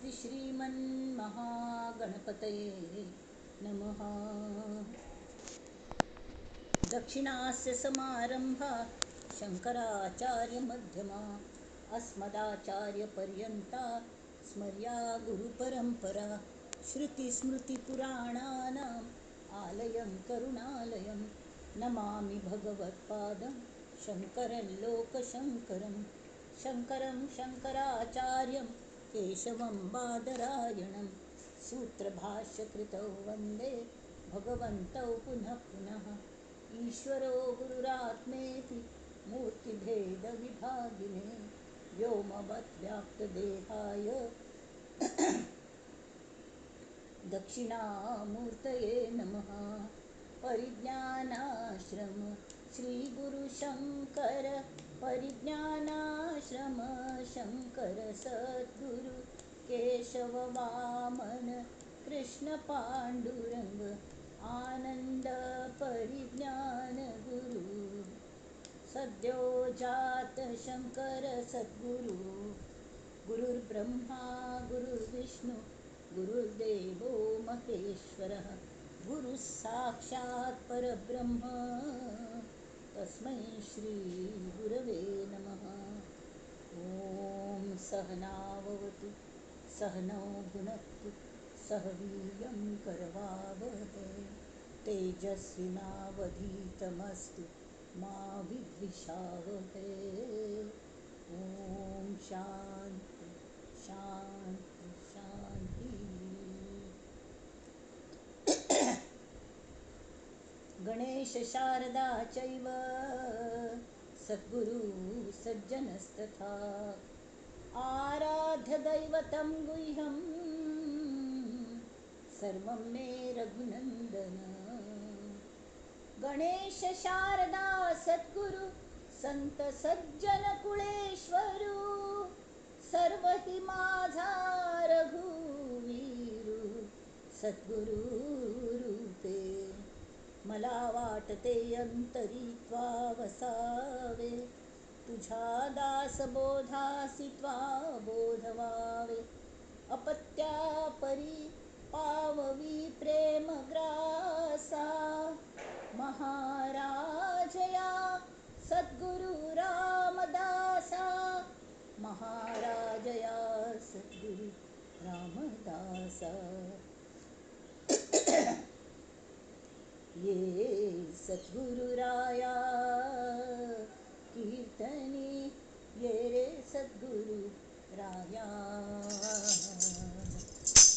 श्री श्रीमन्महागणपतये नमः। दक्षिणास्य समारंभा शंकराचार्यमध्यमा अस्मदाचार्यपर्यन्ता स्मर्या गुरुपरंपरा। श्रुतिस्मृतिपुराणानाम् आलयं करुणालयं नमामि भगवत्पादं शङ्करं लोकशङ्करं। शङ्करं शङ्कराचार्यं केशवं बादरायणं सूत्रभाष्यकृतौ वन्दे भगवन्तौ पुनः पुनः। ईश्वरो गुरुरात्मेति मूर्तिभेदविभागिने व्योमवद्व्याप्तदेहाय दक्षिणामूर्तये नमः। परिज्ञानाश्रम श्रीगुरुशङ्कर परिज्ञानाश्रम शङ्कर सद्गुरु केशव वामन कृष्ण पाण्डुरङ्ग आनन्द परिज्ञान गुरु। सद्यो जात शङ्कर सद्गुरु गुरुर्ब्रह्मा गुरुर्विष्णु गुरुर्देवो महेश्वरः गुरुः साक्षात् परब्रह्म तस्मै श्री गुरवे नमः। ॐ सहनाववतु सहनौ भुनक्तु सह वीर्यं करवावहै तेजस्विनावधीतमस्तु मा विद्विषावहै। ॐ शान्ति शान्ति शान्ति। गणेश शारदा चैव सद्गुरु सज्जनस्तथा आराध्य दैवतं गुह्यं सर्वं मे रघुनन्दन। गणेश शारदा सद्गुरु संत सज्जन कुळेश्वरू सर्व हि माझा रघुवीरू सद्गुरु रूपे। मला वाटते अंतरी त्वा वसावे तुझ्या दासबोधासी त्वा बोधवावे। अपत्यापरी पाववी प्रेमग्रासा महाराजया सद्गुरु रामदासा महाराजया सद्गुरु रामदासा। ये सद्गुरुराया कीर्तनी ये रे सद्गुरु राया।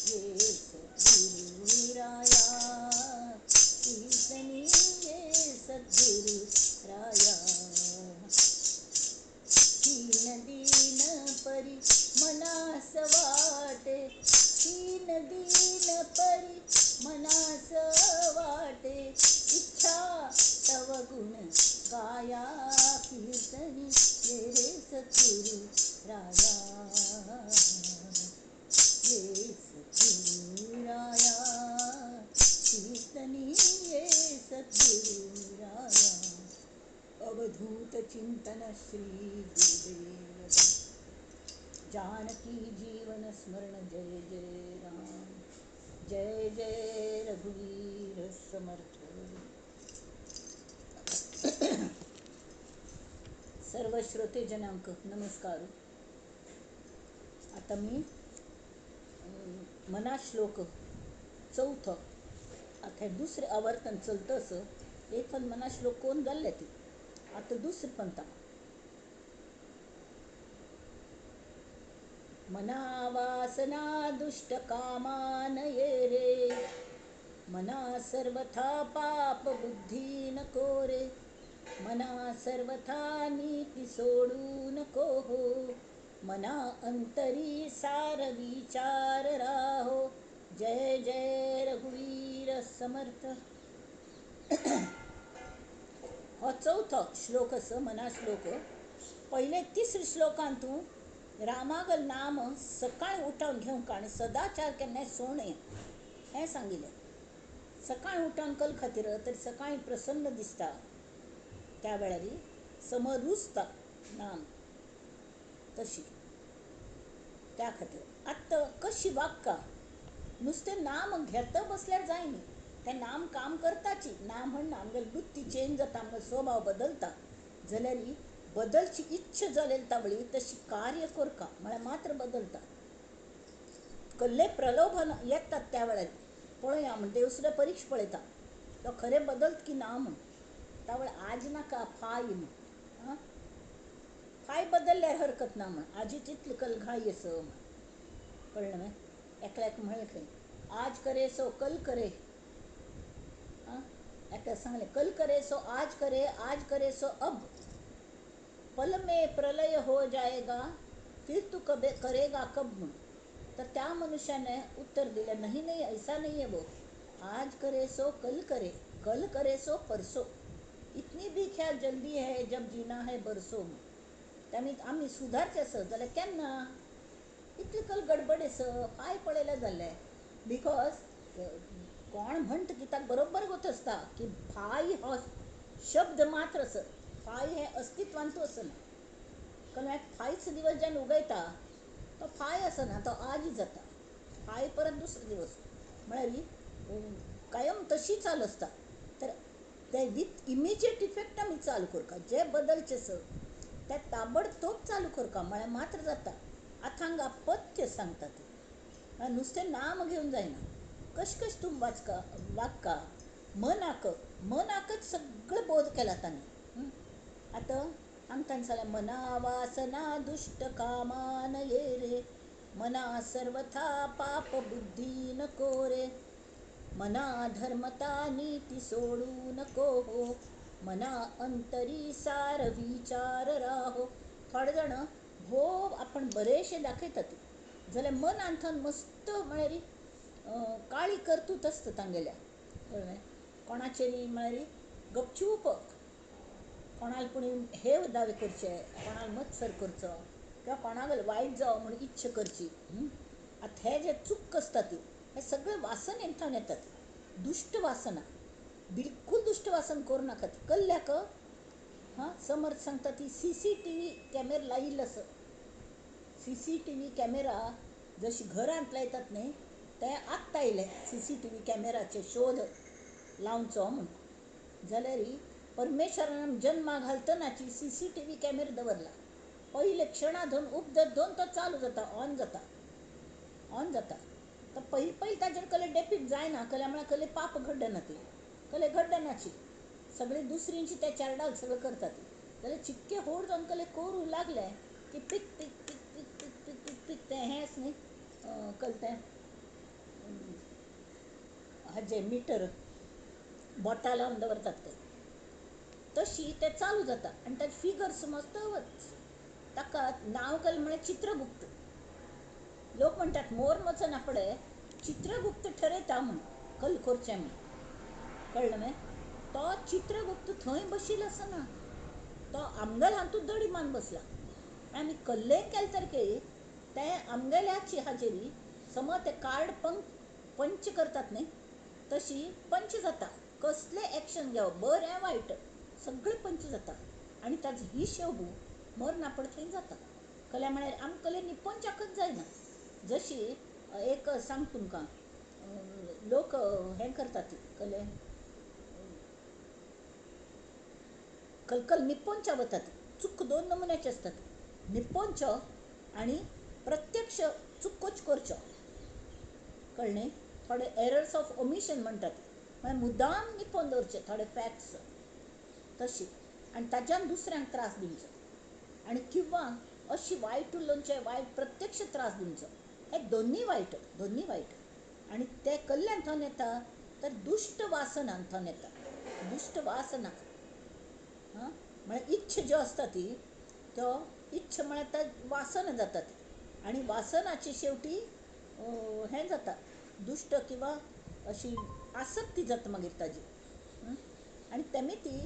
ये सद्गुरुराया कीर्तनी ये सद्गुरु राया। दीन दीन परी मनास वाटे दीन दीन परी मनास वाटे इच्छा तव गुण गाया कीर्तनी ये रे सद्गुरु राया। ये सद्गुरु राया कीर्तनी ये सद्गुरु राया। अवधूत चिंतन श्री गुरुदेव जानकी जीवन स्मरण जय जय राम जय जय रघुवीर समर्थ। सर्व श्रोते जनांक नमस्कार। आता मी मनाश्लोक चौथं आता दुसरे आवर्तन चलतं असं एक पण मनाश्लोक कोण जाल्ले ती आता दुसरं पंथा। मना वासना दुष्ट कामानये रे मना सर्वथा पाप बुद्धी नको रे मना सर्वथा नीती सोडू नको हो मना अंतरी सार विचार राहो। जय जय रघुवीर समर्थ। हा चौथा श्लोक असं मनाश्लोक पहिले 3 श्लोकांतून रामागल नाम सकाळी उठावन घेवंक आनी सदाचार केन्नाय सोडणे हें सांगिल्लें। सकाळी उठावन कल खातीर तर सकाळी प्रसन्न दिसता त्या वेळारी समरुजता नाम तशी त्या खातीर आतां कशी वागता नुस्तें नाम घेता बसल्यार जायना. तें नाम काम करताची ना म्हणना आमगेली वृत्ती चेंज जाता, आमगेलो स्वभाव बदलता जाल्यार ही बदलची इच्छा जालेली तावळी तशी कार्य करता म्हळ्यार मात्र बदलता. कसले प्रलोभन येतात त्या वेळार पळया म्हण देव सुद्दां परीक्षा पळयता तो खरें बदलत की ना म्हण. तावळ आज नाका फाय म्हण फाय बदलल्यार हरकत ना म्हण आजीच इतली कल घाई आस म्हण. कळ्ळें न्हय. एकल्याक म्हणलें खंय आज करे सो कल करे. एका सांगलें कल करे सो आज करे सो अब, पल में प्रलय हो जाएगा फिर तू कब करेगा कब म्हण. तर त्या मनुष्याने उत्तर दिलं नहीं नहीं ऐसा नहीं है वो, आज करे सो कल करे सो परसो, इतनी भी क्या जल्दी है जब जीना है बरसो. त्यामुळे आम्ही सुधारचे असं जाल्यार केन्ना इतली कल गडबडीस फाय पळयलें जालें. बिकॉज कोण म्हणटा की ताका बरोबर गोत आसता की फाय हो शब्द मात्र आस, फाय हे अस्तित्वांतू आसना. कळ्ळें. फायच दिवस जेन्ना उगयता तो फाय आसना तो आज जाता. फाय परत दुसरो दिवस म्हळ्यार ही कायम तशी चालू आसता. तर ते विथ इमिजिएट इफेक्ट आमी चालू करता जे बदलचे आसा ते ताबडतोब चालू करता म्हळ्यार मात्र जाता. आथांगा पथ्य सांगता ती नुस्तें नाम घेवन जायना. कश तूं वागता मनाकच सगळं बोध केला ताणें. आतां सांगता जाल्यार मना वासना दुष्ट कामान ये रे, मना सर्वथा पाप बुद्धी नको रे, मना धर्मता नीती सोडू नको हो, मना अंतरी सार विचार राहो. थोडे जाण भोव आपण बरेशे दाखयतात जाल्यार मन आंथन मस्त म्हळ्यार काळी करतूत आसता तांगेल्या. कळ्ळें. कोणाचेरी म्हळ्यार गपचूप कोणाल पुणी हेव दावे करचे, कोणाल मत्सर करचो किंवा कोणागेल वायट जावं म्हूण इच्छा करची. आतां हे जे चूक आसता ती हे सगळे वासन हेंथावन येतात. दुश्ट वासना बिलकूल दुश्ट वासन करूं नाका. कल्ल्याक समर्थ सांगता ती CCTV कॅमेरा लायिल्लो आसा. CCTV कॅमेरा जशी घरांत लायतात न्ही ते आत्तां आयले CCTV कॅमेराचे शोध लावचो म्हूण. जाल्यार ही परमेश्वरान जल्माक घालतनाची CCTV कॅमेरा दवरला. पयले क्षणा धरून उपदत धरून तो चालू जाता ऑन जाता. तर पयलीं ताजेर कसलें डेपीक जायना म्हळ्यार कसलें पाप घडना ती कसलें घडनाची सगळीं दुसरींची त्या चेरडाल सगळें करतात. जाल्यार चिक्के होड जावन कसलें करूं लागले की पीक पीक पीक पीक पीक पीक पीक पीक तें हेंच न्ही कसलें तें हाजें मिटर बोटां लावन दवरतात ते तशी ते चालू जाता आनी ताजे फिगर्स मस्त ताका नांव केलें म्हळ्यार चित्रगुप्त. लोक म्हणटात मोर वचना फुडें चित्रगुप्त ठरयता म्हूण कल करचें म्हूण. कळ्ळें न्हय. तो चित्रगुप्त थंय बशिल्लो आसना, तो आमगेल्या हातूंत दडी मान बसला. आमी कल्लेय केले सारके ते आमगेल्याच हाजेरी समज ते कार्ड पंच करतात न्ही तशी पंच जाता. कसलें एक्शन घेवप बरें वायट सगळें पंच जाता आनी ताजो हिशोब मरणा पड थंय जाता. कल्या म्हळ्यार आमी कले निपंचाकच जायना. जशी एक सांग तुमकां लोक हें करतात कले कलकल निपंचा वतात. चूक दोन नमुन्याचे असतात, निपंच आणि प्रत्यक्ष चुकोच करच्यो. कळ्ळें. थोडे एरर्स ऑफ ओमिशन म्हणटात म्हळ्यार मुद्दाम निपोवन दवरचे थोडे फॅक्ट्स तशी आनी ताच्यान दुसऱ्यांक त्रास दिवचो आनी किंवा अशी वायट उलोवचें वायट प्रत्यक्ष त्रास दिवचो. हे दोन्ही वायट आनी ते कसल्यान थंय येता तर दुश्ट वासनान थंय येता. दुश्ट वासना म्हळ्यार इच्छा ज्यो आसता ती त्यो इच्छा म्हळ्यार त्या वासना जातात आनी वासनाची शेवटी हें जाता दुश्ट किंवा अशी आसक्ती जाता मागीर ताजी. आनी तेमी ती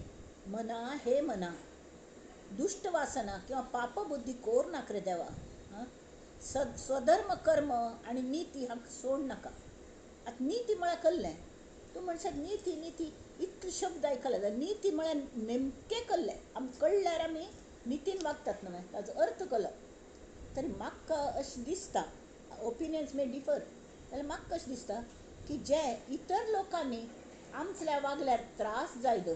मना दुश्ट वासना किंवा पाप बुद्धी कोर नाक रे देवा. स्वधर्म कर्म आनी नीती हांकां सोड नाका. आतां नीती म्हळ्यार कसलें तूं म्हणशात नीती इतले शब्द आयकला जाल्यार नीती म्हळ्यार नेमकें कसलें आमकां कळल्यार आमी नितीन वागतात न्हय ताजो अर्थ कळप. तरी म्हाका अशें दिसता, ओपिनियन्स मे डिफर, जाल्यार म्हाका कशें दिसता की जे इतर लोकांनी आमच्या वागल्यार त्रास जायत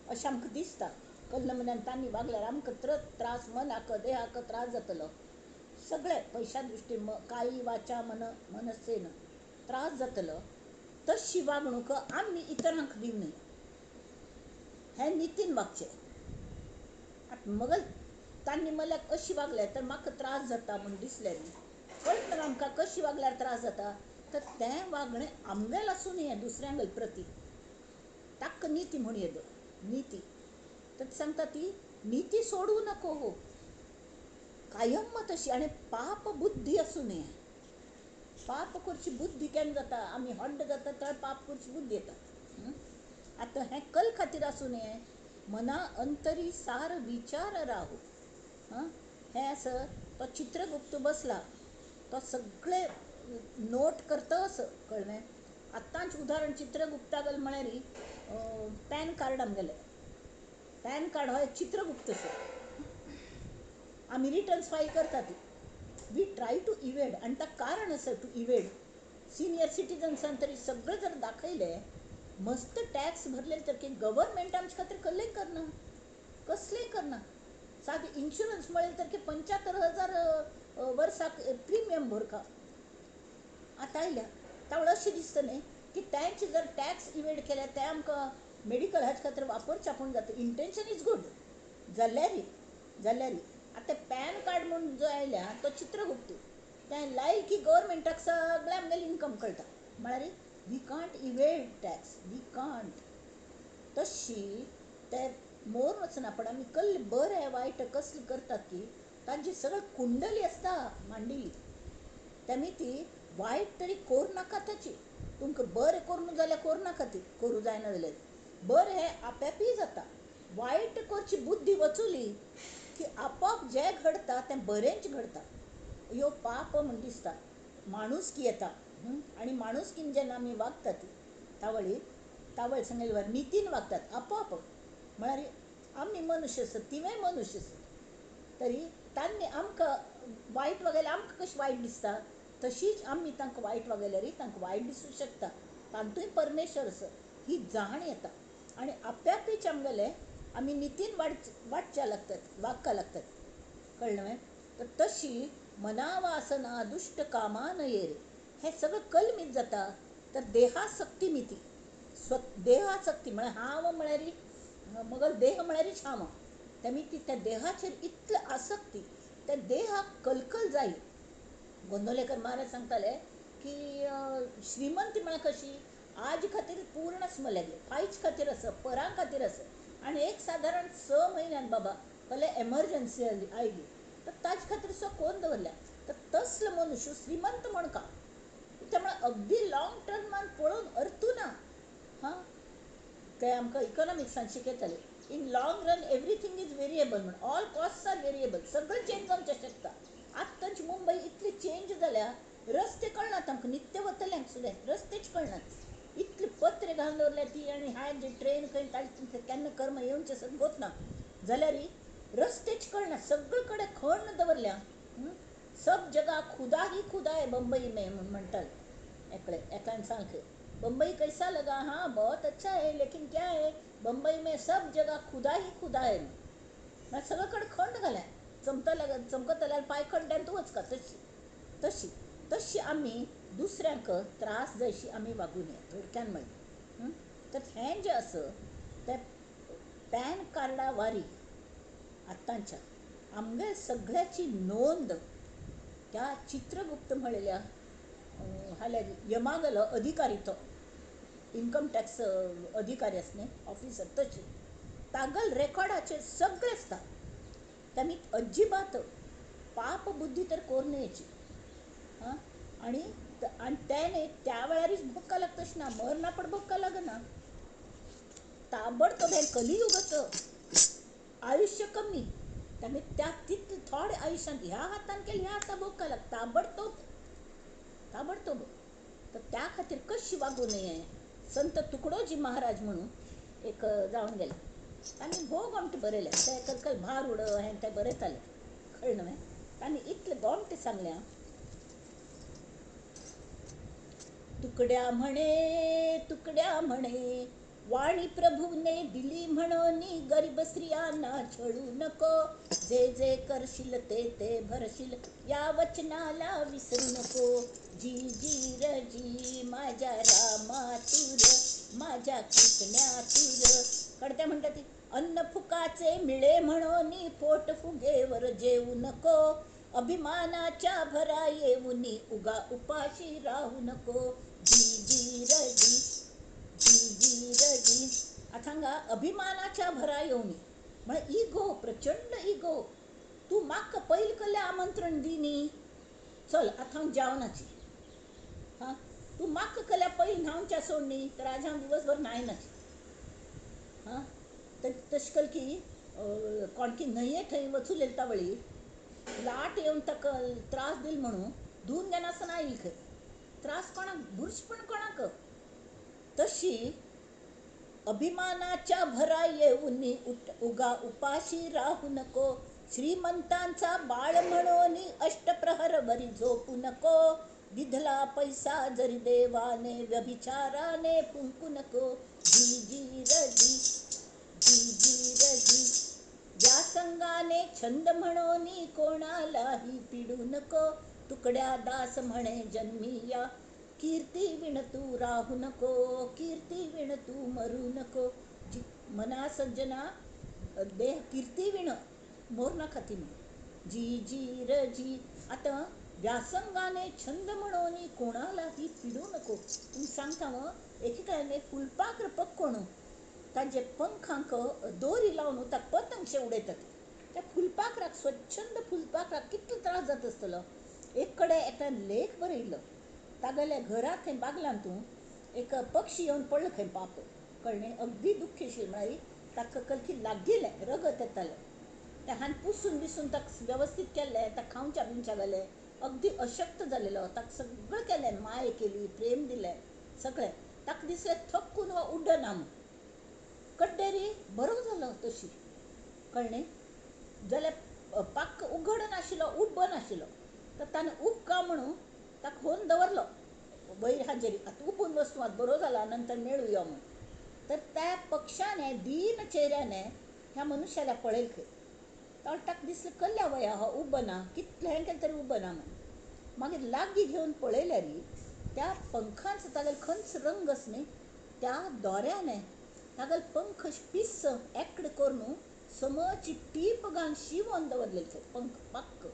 अशें आमकां दिसता, कल्ल मनान तांणी वागल्यार आमकां त्रास मनाक देहाक त्रास जातलो, सगळे पयशा दृश्टीन कायी वाचा मनसेन त्रास जातलो, तशी वागणूक आमी इतरांक दिवं न्हय, हें नितीन वागचें. आतां मगल तांणी मल्याक अशी वागल्यार तर म्हाका त्रास जाता म्हूण दिसलें न्ही, कळटा न्हू आमकां कशी वागल्यार त्रास जाता, तर तें वागणें आमगेल आसूं न्ही, हें दुसऱ्यांगेल प्रती, ताका नीती म्हूण येदो, नीती. तर सांगता ती नीती सोडू नको हो, कायम तशी. आनी पाप बुद्धी आसूं न्ही, पाप करची बुद्धी केन्ना जाता, आमी हड्ड जाता तर पाप करची बुद्धी येता. आतां हें कल खातीर आसूं न्ही, मना अंतरी सार विचार राहू. हें आसा तो चित्रगुप्त बसला, तो सगळे नोट करतस, कळ्ळें. आतांच उदाहरण चित्रगुप्तागेल म्हळ्यार पॅन कार्ड आमगेलें, पॅन कार्ड हो एक चित्रगुप्त सो. आमी रिटर्न्स फायल करता ती, वी ट्राय टू इवेड, आनी ताका कारण आसा टू इवेड. सिनियर सिटीजन्सान तरी सगळें जर दाखयलें, मस्त टॅक्स भरले, तर की गव्हर्मेंट आमचे खातीर कसलेंय करना, कसलेंय करना. सादें इन्शुरन्स म्हळें तर की 75,000 वर्साक प्रिमियम भरता. आतां आयल्या तावळ अशें दिसता न्ही की तांचे जर टॅक्स इवेड केले ते आमकां मेडिकल हाजे खातीर वापरचें पूण जाता, इंटेन्शन इज गूड, जाल्यार आतां पॅन कार्ड म्हूण जो आयल्या तो चित्रगुप्त, तें लायक की गव्हर्मेंटाक सगळें आमगेलें इन्कम कळटा, म्हळ्यार we can't evade tax, we can't. तशी ते मोर वचना, पण आमी कसले बरें वायट कसले करतात की तांची सगळी कुंडली आसता मांडिल्ली, तेमी ती वायट तरी करूं नाका ताची. तुमकां बरें करूं जाल्यार करूं नाका ती, करूं जायना जाल्यार. बरें हें आपोआपी जाता, वायट करची बुद्धी वचुली की आपोआप जें घडटा तें बरेंच घडटा. ह्यो पाप म्हूण दिसता, माणुसकी येता. आनी माणुसकीन जेन्ना आमी वागतात तावळ सांगले वर नितीन वागतात आपोआप, म्हळ्यार आमी मनुश्य आसत, तिवेय मनुश्य आसत, तरी तांणी आमकां वायट वागयल्यार आमकां कशें वायट दिसता, तशीच आमी तांकां वायट वागयल्यारय तांकां वायट दिसूं शकता. तांतूय परमेश्वर आसा ही जाण येता, आनी आपोआपीच आमगेलें आमी नितीन वाडच्या लागतात, वागका लागतात, कळ्ळें न्हय. तर तशी मना वासना दुष्ट कामा नये रे, हें सगळें कलमीत जाता. तर देहासक्ती मिती, देहासक्ती म्हळ्यार हांव म्हळ्यार मगल देह म्हळ्यारच हांव, तेमी ती त्या देहाचेर इतले आसक्ती, त्या देहाक कलकल जाय. गोंदवलेकर महाराज सांगताले की श्रीमंती म्हळ्यार कशी, आज खातीर पूर्ण स्मलेगे, फायच खातीर आसा, परां खातीर आसा, आनी एक सादारण 6 म्हयन्यान बाबा कसले एमर्जन्सी आयली तर ताजे खातीर कोण दवरल्या. तर तसलो मनुश्य श्रीमंत म्हणका, त्यामुळे अगदी लॉंग टर्मान पळोवन अर्थू ना. ते आमकां इकॉनॉमिक्सान शिकयताले, in long run everything is variable म्हण, ऑल कॉस्ट आर वेरिएबल, सगळें चेंज जावचें शकता. आतांची मुंबय इतली चेंज जाल्या, रस्ते कळनात आमकां, नित्य वतल्यांक सुद्दां रस्तेच कळनात, इतली पत्रे घालून दवरल्या ती, आनी हांवें जी ट्रेन खंय ताजे केन्ना कर्म येवचें आसत गोत जाल्यार रस्तेच कळना, सगळे कडेन खण दवरल्या. सब जगह खुदा ही खुदा है बम्बई में म्हूण म्हणटाले एकल्यान सांगलें, बम्बई कैसा लगा, हाँ बहुत अच्छा है, लेकिन क्या है बम्बई में सब जगह खुदा ही खुदा है. सगळे कडेन खंड घाल्या, चमकत जाल्यार पांय खड्ड्यांत वचका, तशी तशी आमी दुसऱ्यांक त्रास जायशी आमी वागूं नये, थोडक्यान म्हणलें. तर हें जें आसा तें पॅन कार्डा वारी आतांच्या आमगे सगळ्याची नोंद त्या चित्रगुप्त म्हणलेल्या हाल्या यमागलो अधिकारी, तो इन्कम टॅक्स अधिकारी आसले ऑफिसर, तशी तागल रेकॉर्डाचेर सगळें आसता. तेमी अजिबात पाप बुद्धी तर करूं नयेची. आनी तें न्ही त्या वेळारच भोगका लागता तशें ना, मरना पण भोगका लागना, ताबडतोब हें कलियुग आसा, आयुष्य कमी, तेमी त्या तितले थोड्या आयुश्यांत ह्या हातान केलें ह्या हातान भोगका लागता, ताबडतोब. तर त्या खातीर कशी वागूं नये. संत तुकडोजी महाराज म्हणून एक जावन गेले, तांणी भोव आमटे बरयले, ते कल भार उड हें तें बरयताले, कळ्ळें न्हय. तांणी इतलें गोमटें सांगलें. तुकड्या म्हणे वाणी प्रभूने दिली म्हणून गरीब स्त्रियांना छळू नको. जे जे करशील ते ते भरशील या वचनाला विसरू नको. जी जी र जी माझ्या रामा तूर माझ्या कृष्ण्या तूर. कडत्या म्हणतात ती अन्न फुकाचे मिळे म्हणून पोट फुगेवर जेवू नको. अभिमानाच्या भरा येऊनी उगा उपाशी राहू नको. जी जी र जी जी जी र जी. आता हांगा अभिमानाच्या भरा येऊनी म्हळ्यार इगो, प्रचंड इगो. तूं म्हाका पयलीं कडलें आमंत्रण दी न्ही, चल आतां हांव जेवणाची. हां, तूं म्हाका कडल्या पयलीं न्हांवच्या सोड न्ही, तर आज हांव दिवसभर न्हायनाची. हां, तशें कल की कोणकी न्हंये थंय वचूलेली तावळी लाट येवन ताका त्रास दिलो म्हणून धुवन घेनासतना आयली खंय. त्रास कोणाक? बुरशेपण कोणाक? तशी अभिमानाच्या भरा येऊनी उगा उपाशी राहू नको. श्रीमंतांचा बाळ म्हणून अष्टप्रहर वरी झोपू नको. विधला पैसा जरी देवाने व्यभिचाराने फुंकू नको. जी जी र जी जी जी र जी. व्यासंगाने छंद म्हणून कोणालाही पिडू नको. तुकड्या दास म्हणे जन्मी या कीर्ती विण तू राहू नको. कीर्ती विण तू मरू नको. जी मना सज्जना देह कीर्ती विण मोर नका ती म्हण. जी जी र जी. आता व्यासंगाने छंद म्हणून कोणालाही पिडू नको. तुम्ही सांगता मग एकेकाने फुलपाखर पक्कोण ताजे पंखांक दोरी लावन ताका पतंगशे उडयतात. त्या फुलपाखराक स्वच्छंद फुलपाखराक कितलो त्रास जाता आसतलो. एक कडेन एकट्यान लेख बरयलो, तागेल्या घरा थंय बागलांतूं एक पक्षी येवन पडलो खंय पाप. कळ्ळें? अगदी दुख्खीशीर म्हळ्यार ताका कलकी लागिल्लें, रगत येतालें. ते हांवें पुसून बिसून ताका वेवस्थीत केल्लें, ताका खावच्या बिवच्या घालें. अगदी अशक्त जालेलो. ताका सगळें केलें, माय केली, प्रेम दिलें, सगळें. ताका दिसलें थक्कून हो उड्डना म्हूण. कड्डेरी बरो जालो तशी. कळ्ळें? जाल्यार पाक्क उगड नाशिल्लो, उब्ब नाशिल्लो. तर ताणें उबका म्हणून ताका व्हरून दवरलो वयर हाजेरी. आतां उबून वस्तू आतां बरो जाला, नंतर मेळू यो म्हूण. तर त्या पक्षाने दीन चेहऱ्याने ह्या मनशाला पळयलें खंय. ताका दिसलें कल्ल्या वया हो उबना, कितलें हें केलें तरी उबना म्हूण. मागीर लागीं घेवन पळयल्यार त्या पंखांचो तागेलो खंयच रंगच न्ही. त्या दोऱ्याने तागेले पंख पिस्स एकड करून समची टीप घालून शिंवोन दवरलेले थंय पंख पाक्क.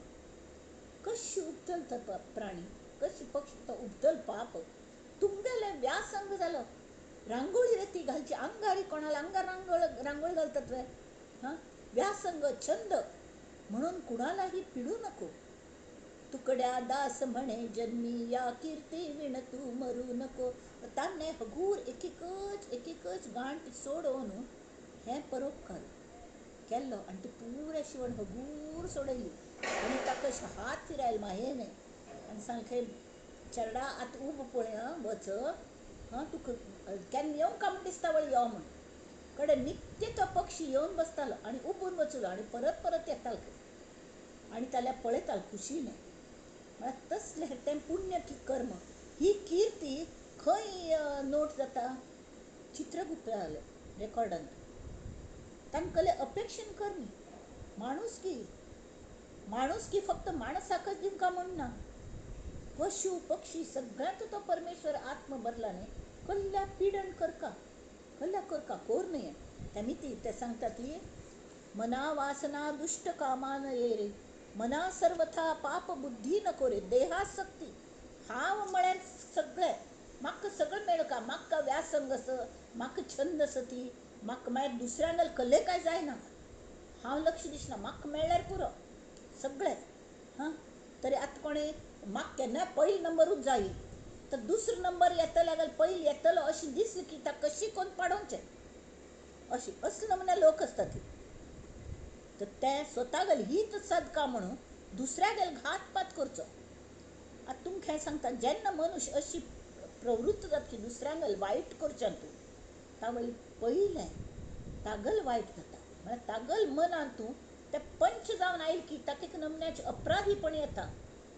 कशी उबतल तो प्राणी, कशी पक्षी तो उबतल पाप. तुमगेले व्यासंग जालो. रांगोळी रे ती घालची आंगारी, कोणाला अंगार रांगोळी घालतात रे. हां, व्यासंग छंद म्हणून कुणालाही पिडू नको. तुकड्या दास म्हणे जन्मी या कीर्ती विण तू मरू नको. तान्ने हगूर एक गांठ सोडून हें परोपकार केल्लो आनी ती पुऱ्या शिवण हगूर सोडयली. आनी ताका अशें हात फिरायले मायेने आनी सांगलें चेडा आतां उब पळय वच. हां, तुका केन्ना येवं काय म्हूण दिसता वळी यो म्हूण. कडेन नित्य तो पक्षी येवन बसतालो आनी उबून वचूलो आनी परत परत येतालो खंय. आनी ताल्या पळयतालो खुशीने. म्हळ्यार तसलें तें पुण्य कर्म. ही कीर्ती खंय नोट जाता? चित्रगुप्त रेकॉर्डांत. तांकां अपेक्षेन कर न्ही. माणूसकी फक्त माणसाकच दिवंका म्हूण ना. पशु पक्षी सगळ्यांत तो परमेश्वर आत्म भरला न्ही. कसल्या पिडण करका कोर नये. त्या मिती ते सांगता ती मना वासना दुष्ट कामान ये रे. मना सर्वथा पाप बुद्धी नको रे. देहासक्ती हांव म्हळ्यार सगळें म्हाका सगळें मेळका. म्हाका व्यासंग म्हाका छंद ती म्हाका मागीर दुसऱ्यांगेर कले काय जायना. हांव लक्ष दिसना, म्हाका मेळ्ळ्यार पुरो सगळें. हां, तरी आतां कोणें म्हाका केन्ना पयलो नंबरूच जाय तर दुसरो नंबर येतलो जाल्यार पयलीं येतलो अशें दिसलें की ताका कशी करून पाडोवचें अशी. असले नमुने लोक आसतात ती. तर तें स्वतागेलें हीत सदका म्हणून दुसऱ्यागेलो घातपात करचो. आतां तुमकां हें सांगता, जेन्ना मनुश्य अशी प्रवृत्त जाता की दुसऱ्यांगेलो वायट करचें तूं, तावळी पयलें तागेलें वायट जाता. म्हळ्यार तागेल्या मनांत तूं ते पंच जावन आयल की ताका एक नमन्याचे अपराधीपण येता.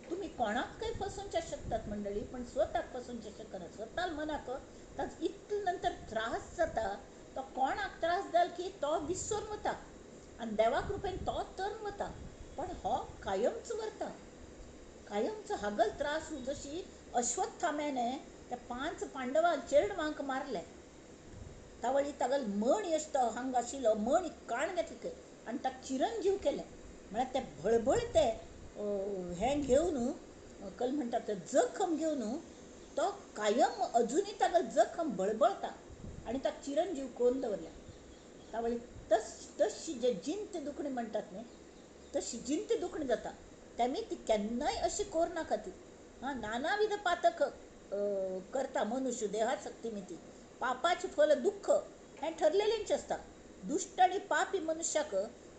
तुम्ही कोणाक काही फसूंचे शकतात मंडळी, पण स्वताक फसूंचे शकना. स्वता मनाक ताच इतले नंतर त्रास जाता, तो कोणाक त्रास जाल की तो विसरून वता आनी देवा कृपेन तो तरून वता. पण हो कायमच व्हरता, कायमच हागल त्रास. जशी अश्वत्थाम्याने त्या 5 पांडवां चेडवांक मारले, तावळी तागल मण येस्तो हांग आशिल्लो मण काण घेतले आनी ताका चिरंजीव केले. म्हळ्यार ते भळभळते हें घेवन कल म्हणटा ते जखम घेवन तो कायम अजुनी तागल जखम बळबळता आनी ताका चिरंजीव करून दवरल्या. तावळी तशी जे जिंत दुखणी म्हणटात न्ही, तशी जिंत दुखणी जाता. तेमी ती केन्नाय अशी कोर नाका ती. नानाविध पातक करता मनुष्य देहाशक्ती मिती. पापाचे फल दुःख हें ठरलेलेंच आसता. दुष्ट आनी पापी मनशाक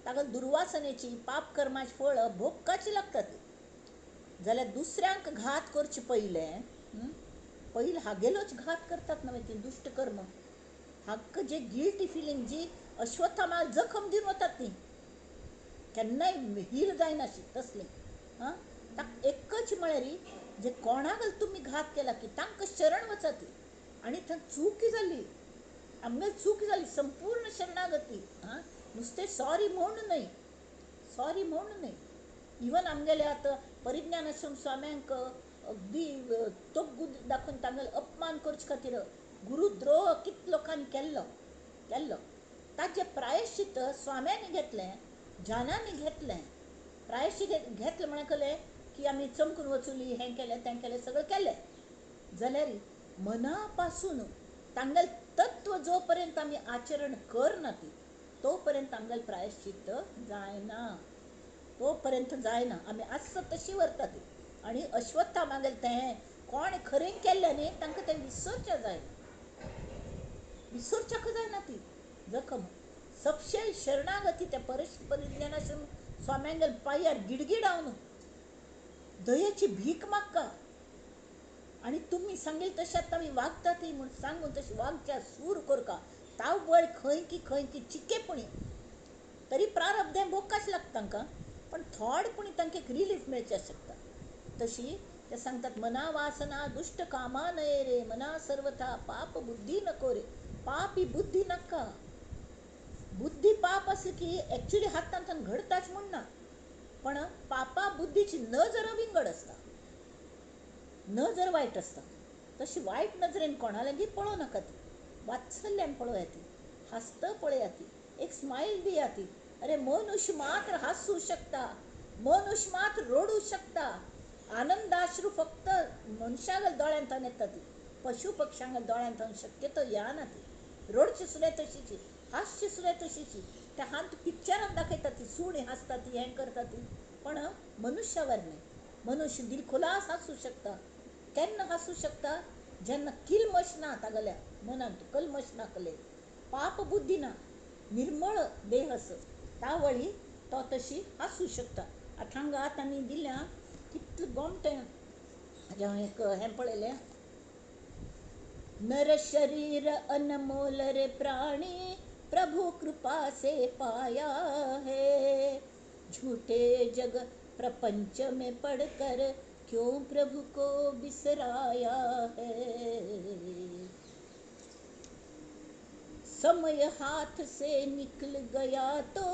ताका दुर्वासनेची पाप कर्माची फळ भोगपाची लागतात. जाल्यार दुसऱ्यांक घात करचे पहिले हागेलोच घात करतात न्हय ती दुष्ट कर्म. हाक जे गिल्टी फिलींग जी अश्वत्थामा जखम दिवन वतात ती केन्नाय हील जायना तसली. ताक एकच म्हळ्यार जे कोणाक तुमी घात केला की तांकां शरण वचा ती. आनी थंय चूक जाली, आमगे चूक जाली, संपूर्ण शरणागती. नुस्तें सॉरी म्हूण न्हय, सॉरी म्हूण न्हय. इवन आमगेले आतां परिज्ञान आश्रम स्वाम्यांक अगदी तोग्गू दाखोवन तांगेलो अपमान करचे खातीर गुरुद्रोह कित लोकांनी केल्लो ताचें प्रायश्चित्त स्वाम्यांनी घेतलें, जानांनी घेतलें. प्रायश्चित्त घेतलें म्हळ्यार कळ्ळें की आमी चमकून वचुली, हें केलें तें केलें सगळें केलें. जाल्यार मना पासून तांगेल तत्व जो पर्यंत आमी आचरण करना ती तो पर्यंत तांगेल प्रायश्चित्त जायना, तो पर्यंत जायना. आमी आसा तशी व्हरता ती. आनी अश्वत्थामागेलें तें कोण खरें केल्लें न्ही तांकां तें विसरचें जायना, विसरच्याक जायना ती जखम. सपशेल शरणागती त्या परिज्ञानाश्रम स्वाम्यांगेल पांयार गिडगिडावन दयेची भीक मागता. आनी तुमी सांगेल तशें आतां आमी वागता ती म्हूण सांगून तशी वागच्या सूर करका. ताव बळ खंय की चिकेपणी तरी प्रारब्धें भोगपाचें लागता तांकां, पण थोडपणी तांकां एक रिलीफ मेळचें शकता. तशी ते सांगतात मना वासना दुष्ट कामा नये रे, मना सर्वथा पाप बुद्धी नको रे. पाप ही बुद्धी नाका. बुद्धी पाप असली की एक्च्युली हातांतल्यान घडताच म्हूण ना, पण पापा बुद्धीची नजर विंगड आसता, नजर वायट आसता. तशी वायट नजरेन कोणा लेगीत पळोवं नाका ती. वात्सल्यान पळोवया ती, हांसत पळया ती, एक स्माईल दिया ती. अरे मनुष्य मात्र हसू शकता, मनुष्य मात्र रडू शकता. आनंदाश्रू फक्त मनशागेल दोळ्यांतल्यान येता ती, पशु पक्ष्यांगेल दोळ्यांतल्यान शक्यतो येना ती. रडची सुद्दां तशीची, हास्यची सुद्दां तशीची. त्या हात पिक्चरान दाखयता ती सुणी हांसता ती, हें करता ती, पण मनुश्या वर न्हय. मनुष्य दिलखुलास हांसू शकता. केन्ना हांसू शकता जेन्ना किलमश ना तागेल्या मनांत, कलमश ना कले, पाप बुद्धी ना, निर्मळ देह आस, त्या वळी तो तशी हांसू शकता. आतां हांगा तांणी दिल्या कितलें गोमटें एक हें पळयलें. नर शरीर अनमोल रे प्राणी, प्रभु कृपा से पाया है. झूठे जग प्रपंच में पढ़कर क्यों प्रभु को बिसराया है. समय हाथ से निकल गया तो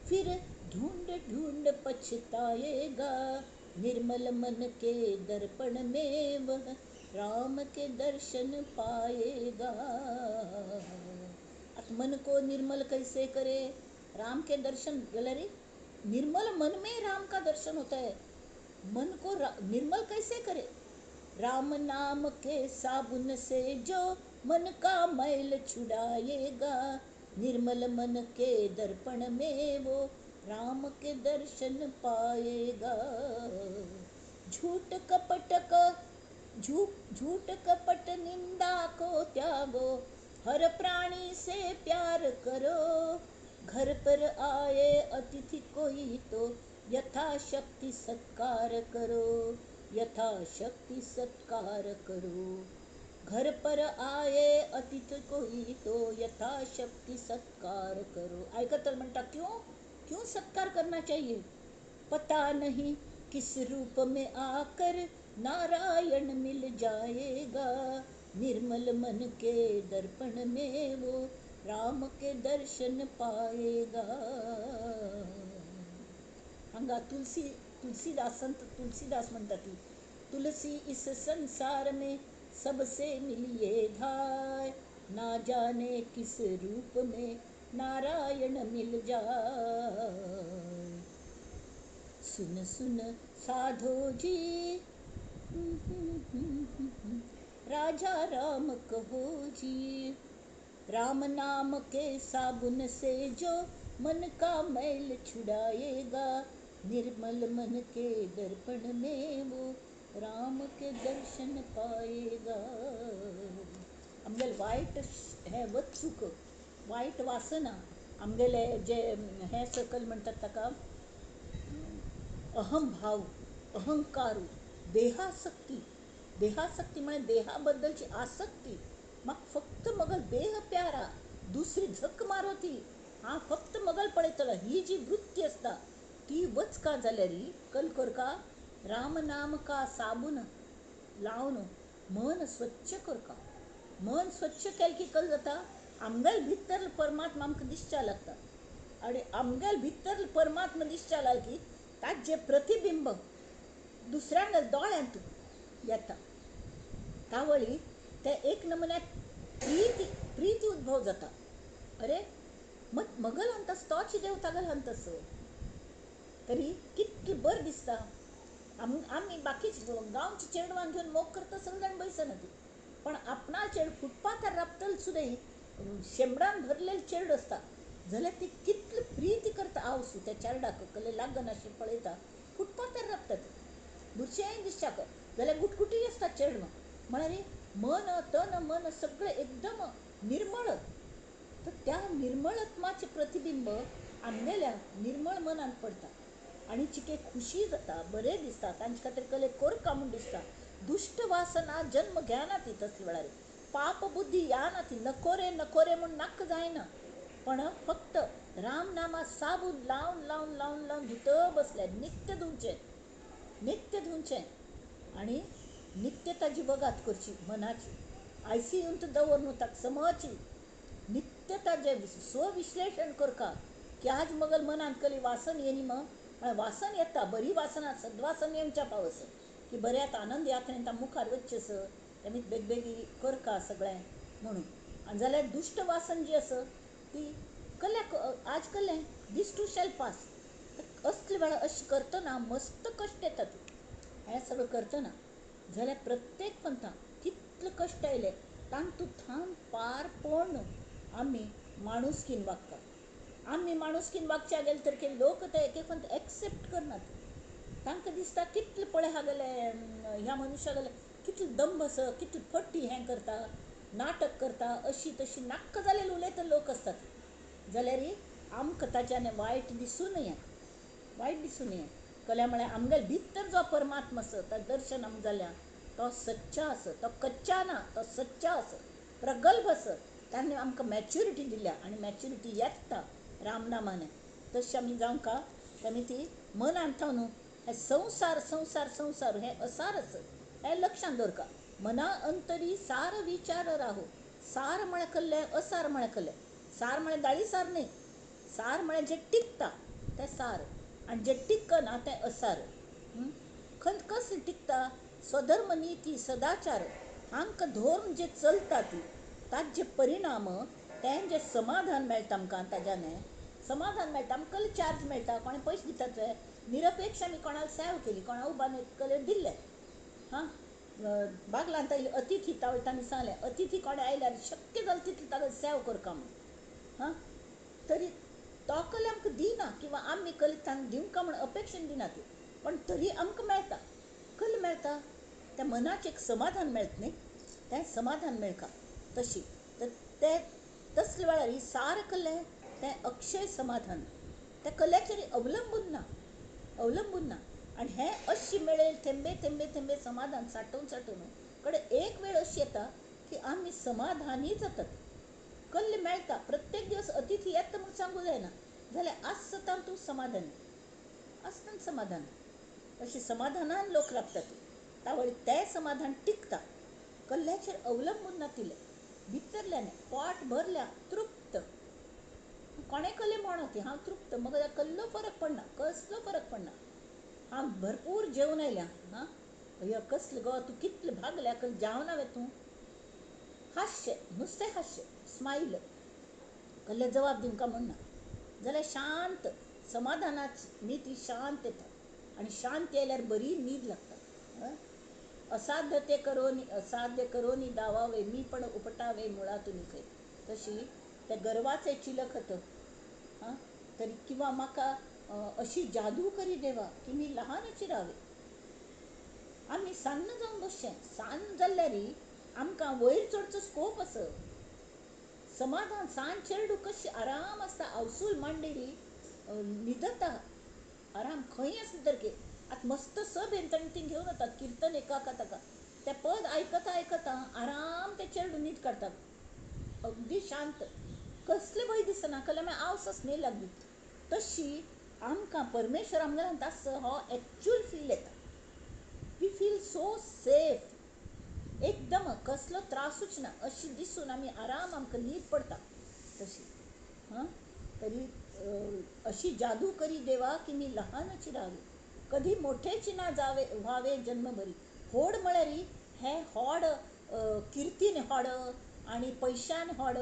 फिर ढूंढ ढूंढ पछताएगा. निर्मल मन के दर्पण में वह राम के दर्शन पाएगा. मन को निर्मल कैसे करे, राम के दर्शन गलरी. निर्मल मन में राम का दर्शन होता है. मन को निर्मल कैसे करे, राम नाम के साबुन से जो मन का मैल छुड़ाएगा. निर्मल मन के दर्पण में वो राम के दर्शन पाएगा. झूठ कपट निंदा को त्यागो, हर प्राणी से प्यार करो. घर पर आए अतिथि कोई तो यथाशक्ति सत्कार करो, यथाशक्ति सत्कार करो. घर पर आए अतिथि कोई तो यथाशक्ति सत्कार करो. ऐकतल म्हणटा क्यों, क्यों सत्कार करना चाहिए? पता नहीं किस रूप में आकर नारायण मिल जाएगा, निर्मल मन के दर्पण में वो राम के दर्शन पाएगा. हांगा तुलसीदास संत तुलसीदास म्हणतात की, तुलसी इस संसार में सबसे मिलिए धाय, ना जाने किस रूप में नारायण मिल जाए. सुन सुन साधो जी, राजा राम कहो जी, राम नाम के साबुन से जो मन का मैल छुड़ाएगा, निर्मल मन के दर्पण में वो राम के दर्शन पाएगा. आमगेल वाईट हे वचूक, वाईट वासना आमगेले जे हे सकल म्हणटात ताका अहंभाव, अहंकारू, देहासक्ती. देहासक्ती म्हणजे देहाबद्दलची आसक्ती. मग फक्त मगल देह प्यारा, दुसरी झक मारो ती, हा फक्त मगल पळयतलो, ही जी वृत्ती असता ती वच का जाल्यार कल कर का राम नाम का साबून लावन मन स्वच्छ करका. मन स्वच्छ केल की कल जाता आमगेल भितर परमात्मा आमकां दिसच्या लागता. आणि आमगेल भितर परमात्मा दिसच्या लागला की ताजे प्रतिबिंब दुसऱ्यांना दोळ्यांत येता. तावळी ते एक नमुन्याक प्रीती उद्भव जाता. अरे मगल अंतस तोच देव तागल अंतस तरी कितली बरं दिसता. आम्ही बाकीच गांवची चेडवां घेऊन मोग करता सगळे जाण बैसन ती, पण आपणा चेड फुटपाथार राबतल सुद्दां शेंबडान भरलेले चेड असता जाल्यार ती कितली प्रीती करता. आवसू त्या चेरडाक कले लागन अशी पळयता फुटपाथार राबतात बुरशेंय दिसच्याक जाल्यार गुटगुटी असता चेडवां. म्हळ्यार मन तन मन सगळें एकदम निर्मळ. तर त्या निर्मळत्वाचे प्रतिबिंब आमगेल्या निर्मळ मनान पडता आणि चिके खुशी जाता, बरें दिसता, तांचे खातीर कले करका म्हूण दिसता. दुष्ट वासना जन्म घेना ती तसले वेळार, पाप बुद्धी येना ती, नकोरे नकोरे म्हूण नाक्क जायना, पण फक्त राम नामा साबून लावन लावन लावन लावन धुत बसल्या. नित्य धुंचे आणि नित्य ताजी वगात करची मनाची. आयसीयूंत दवरनू ताका समची नित्य ताजे स्वविश्लेषण करका की आज मगल मनान कली वासन येनी मग वासन येता, बरी वासना सद्वासन येवच्या पावस की बऱ्यात आनंद यात्रेंत मुखार वच्चस तेमी बेगबेगी करका सगळें म्हणून. आनी जाल्यार दुष्ट वासन जी आसा ती कल्याक आज कल्लें दीस टू शॅल पास. असले वेळा अशें करतना मस्त कश्ट येतात. हें सगळं करतना जाल्यार प्रत्येक पंथां कितले कश्ट आयले तांतूं थांब पार पडून आमी माणुसकीन वागता. आमी माणुसकीन वागच्या गेले तर के लोक ते एक एक पंथ एक्सेप्ट करनात. तांकां दिसता कितले पळय हागेले ह्या मनशाक गेले कितले दंभ आसा, कितले फट्टी हें करता, नाटक करता, अशी तशी नाक्क जालेले उलयता लोक असतात. जाल्यार आमकां ताच्यान वायट दिसूं नये, वायट दिसूं नये. कल्या म्हळ्यार आमगेले भितर जो परमात्मा आसा ताचें दर्शन आमकां जाल्या तो सच्चा आसा, तो कच्चा ना, तो सच्चा आसा, प्रगल्भ आसा. ताणें आमकां मॅच्युरिटी दिल्या आनी मॅच्युरिटी येता रामनामाने. तशें आमी जावंका तेमी ती मनान थावन हे संसार संसार संसार हे असार आसा हें लक्षांत दवरका. मना अंतरी सार विचार राहो. सार म्हळ्यार कल्लें, असार म्हळ्यार कल्लें. सार म्हळ्यार दाळी सार न्ही, सार म्हळ्यार जें टिकता तें सार आनी जें टिकना तें असार. खंय कसलें टिकता? स्वधर्म नीती सदाचार हांकां धरून जें चलता ती ताजे परिणाम तें जें समाधान मेळटा आमकां ताज्यान समाधान मेळटा. आमकां कले चार्ज मेळटा, कोणें पयशे दितात ते निरपेक्ष आमी कोणाक सेवा केली, कोणा उबान कले दिल्ले. हां बागलांत आयली अतिथी तांणी सांगलें अतिथी कोणें आयल्यार शक्य जालें तितलें ताका सेवा करका म्हूण. हां तरी तो कले आमकां दिना किंवां आमी कले तांकां दिवंका म्हूण अपेक्षेन दिना ती, पण तरी आमकां मेळटा. कले मेळटा? त्या मनाचें एक समाधान मेळटा न्ही, तें समाधान मेळका. तशी तर तें तसले वेळार सार कल्लें तें अक्षय समाधान तें कल्याचेर अवलंबून ना. आनी हें अशी मेळेल थेंबे थेंबे थेंबे समाधान साठोवन साठोवन कडेन एक वेळ अशी येता की आमी समाधानी जातात. कल्ले मेळटा. प्रत्येक दिवस अतिथी येता म्हूण सांगूं जायना. जाल्यार आसता तूं समाधानी आसतना समाधान अशी समाधानान लोक राबतात तावळी तें समाधान टिकता कल्ल्याचेर अवलंबून नातिल्लें भितरल्यान पोट भरल्या तृप्त कोणे कल्ले म्हणत हांव तृप्त म्हाका कसलो फरक पडना कसलो फरक पडना हांव भरपूर जेवून आयल्या हां अय्या कसलें गो तूं कितलें भागल्या जेवना वे तूं हास्य नुस्तें हास्य स्माईल कसले जबाब दिवंक म्हणना जाल्यार शांत समाधानाची न्ही शांत येता आणि शांत येयल्यार बरी न्हीद लागता असाध्य करोनी दावावे मी पण उपटावे मुळातून खंय तशी त्या गर्वाचे चिलखत हां तरी किंवा म्हाका अशी जादू करी देवा की मी ल्हानची रावे आमी सान्न जावन बसचें सान्न जाल्ल्यार आमकां वयर चडचो स्कोप आसत समाधान सांज चेडू कशी आराम आसता अवसूल मांडेरी न्हिदता आराम खंय आसता सारके आतां मस्त सभेन ताणें ती घेवन वतात किर्तन एका ताका तें पद आयकता आयकता आराम ते चेडू न्हीद काडटात अगदी शांत कसले भंय दिसना कल्या मागीर आवसस न्ही लागली तशी आमकां परमेश्वर आमगेर आसा हो एक्चुअल फील येता वी फील सो सेफ एकदम कसलो त्रासूच ना अशी दिसून आमी आराम आमकां न्हीद पडटा तशी हां तरी अशी जादू करी देवा की मी ल्हानची रावे कधी मोठेची ना जावे व्हावे जन्मभरी होड म्हळ्यार हें होड किर्तीन होड आनी पयशान होड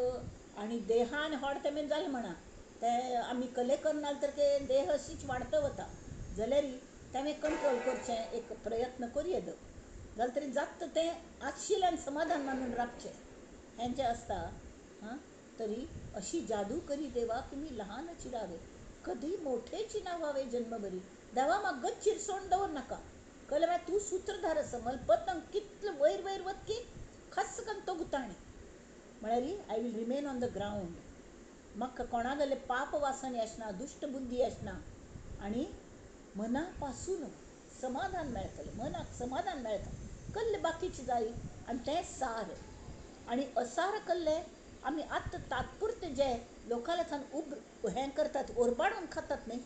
आनी देहान होड तें जालें म्हणा तें आमी कले करनाल तर ते देह अशीच वाडत वता जाल्यार तें कंट्रोल करचें एक प्रयत्न करया जाल्यार तरी जाता तें आशिल्ल्यान समाधान मानून राबचें हें जें आसता हां तरी अशी जादू करी देवा की मी ल्हानची रावे कधी मोठेची ना व्हावे जन्मभरी देवा म्हाका गच्चीर सोडून दवर नाका कळ्ळें मागीर तूं सूत्रधार आसा मलपतंग कितलें वयर वयर वतकी खस्स करून तो गुताणें म्हळ्यार I will remain on the ground म्हाका कोणागेले पाप वासने आसना दुश्ट बुद्धी आसना आनी मना पासून समाधान मेळटलें मनाक समाधान मेळटा कसलें बाकीचें जाय आनी तें सार आनी असार कसलें आमी आत्तां तात्पुरतें जें लोकां लेखान हें करतात ओरबाडून खातात न्ही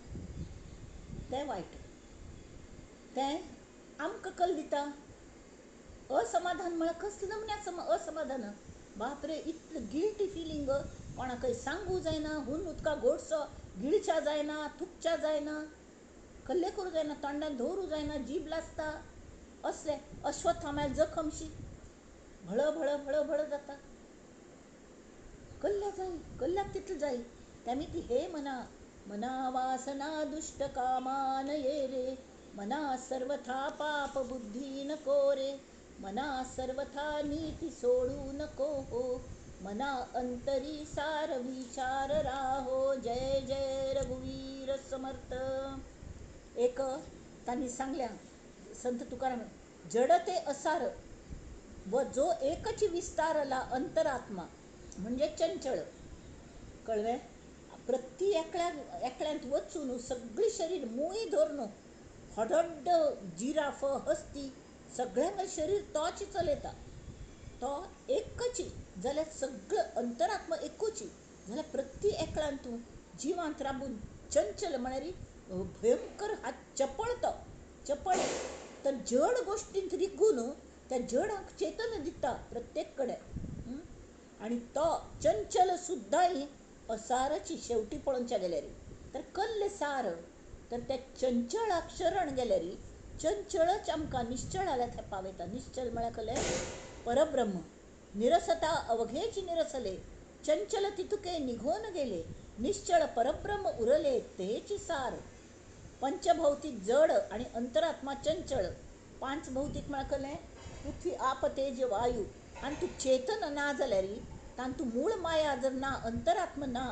तें वायट तें आमकां कल दिता असमाधान म्हळ्यार कसलें नमन्याचो असमाधान बापरे इतलें गिल्टी फिलींग कोणाकय सांगूं जायना हुन उदका घोटसो गिळच्या जायना थुकच्या जायना कसलें करूं जायना तोंडान दवरूं जायना जीब लासता असलें अश्वत्थाम्याल जखमशी भळ भळ भळ भळ जाता कसल्या जाय कसल्याक तितलें जाय तेमी ती हे मना वासना दुष्ट कामान ये रे मना सर्वथा पाप बुद्धी नको रे मना सर्वथा नीती सोडू नको हो मना अंतरी सार विचार राहो जय जय रघुवीर समर्थ एक त्यांनी सांगल्या संत तुकाराम जड ते असार व जो एकच विस्तारला अंतरात्मा म्हणजे चंचळ कळवे प्रती एकल्यांत वचून सगळी शरीर मुळी धरून हडड्ड जिराफ हस्ती सगळ्यांक शरीर तोच चलयता तो एकच जाल्यार सगळं अंतरात्मा एकूच जाल्यार प्रती एकल्यान तूं जिवांत राबून चंचल म्हळ्यार भयंकर हात चपळ तो चपळ तर जड गोश्टींत रिगून त्या जडाक चेतन दिता प्रत्येक कडेन आनी तो चंचल सुद्दां असाराची शेवटी पळोवच्या गेल्यार तर कसलें सार तर त्या चंचळाक शरण गेल्यार चंचळच आमकां निश्चळाल्यात हें पावयता निश्चल म्हळ्यार कसलें परब्रह्म निरसता अवघेची निरसले चंचल तितुके निघून गेले निश्चळ परब्रह्म उरले तेची सार पंचभौतिक जड आणि अंतरात्मा चंचळ पांच भौतिक म्हळ्यार कसलें पृथ्वी आप तेज वायू आनी तूं चेतन ना जाल्यार तांतू मूळ माया जर ना अंतरात्मा ना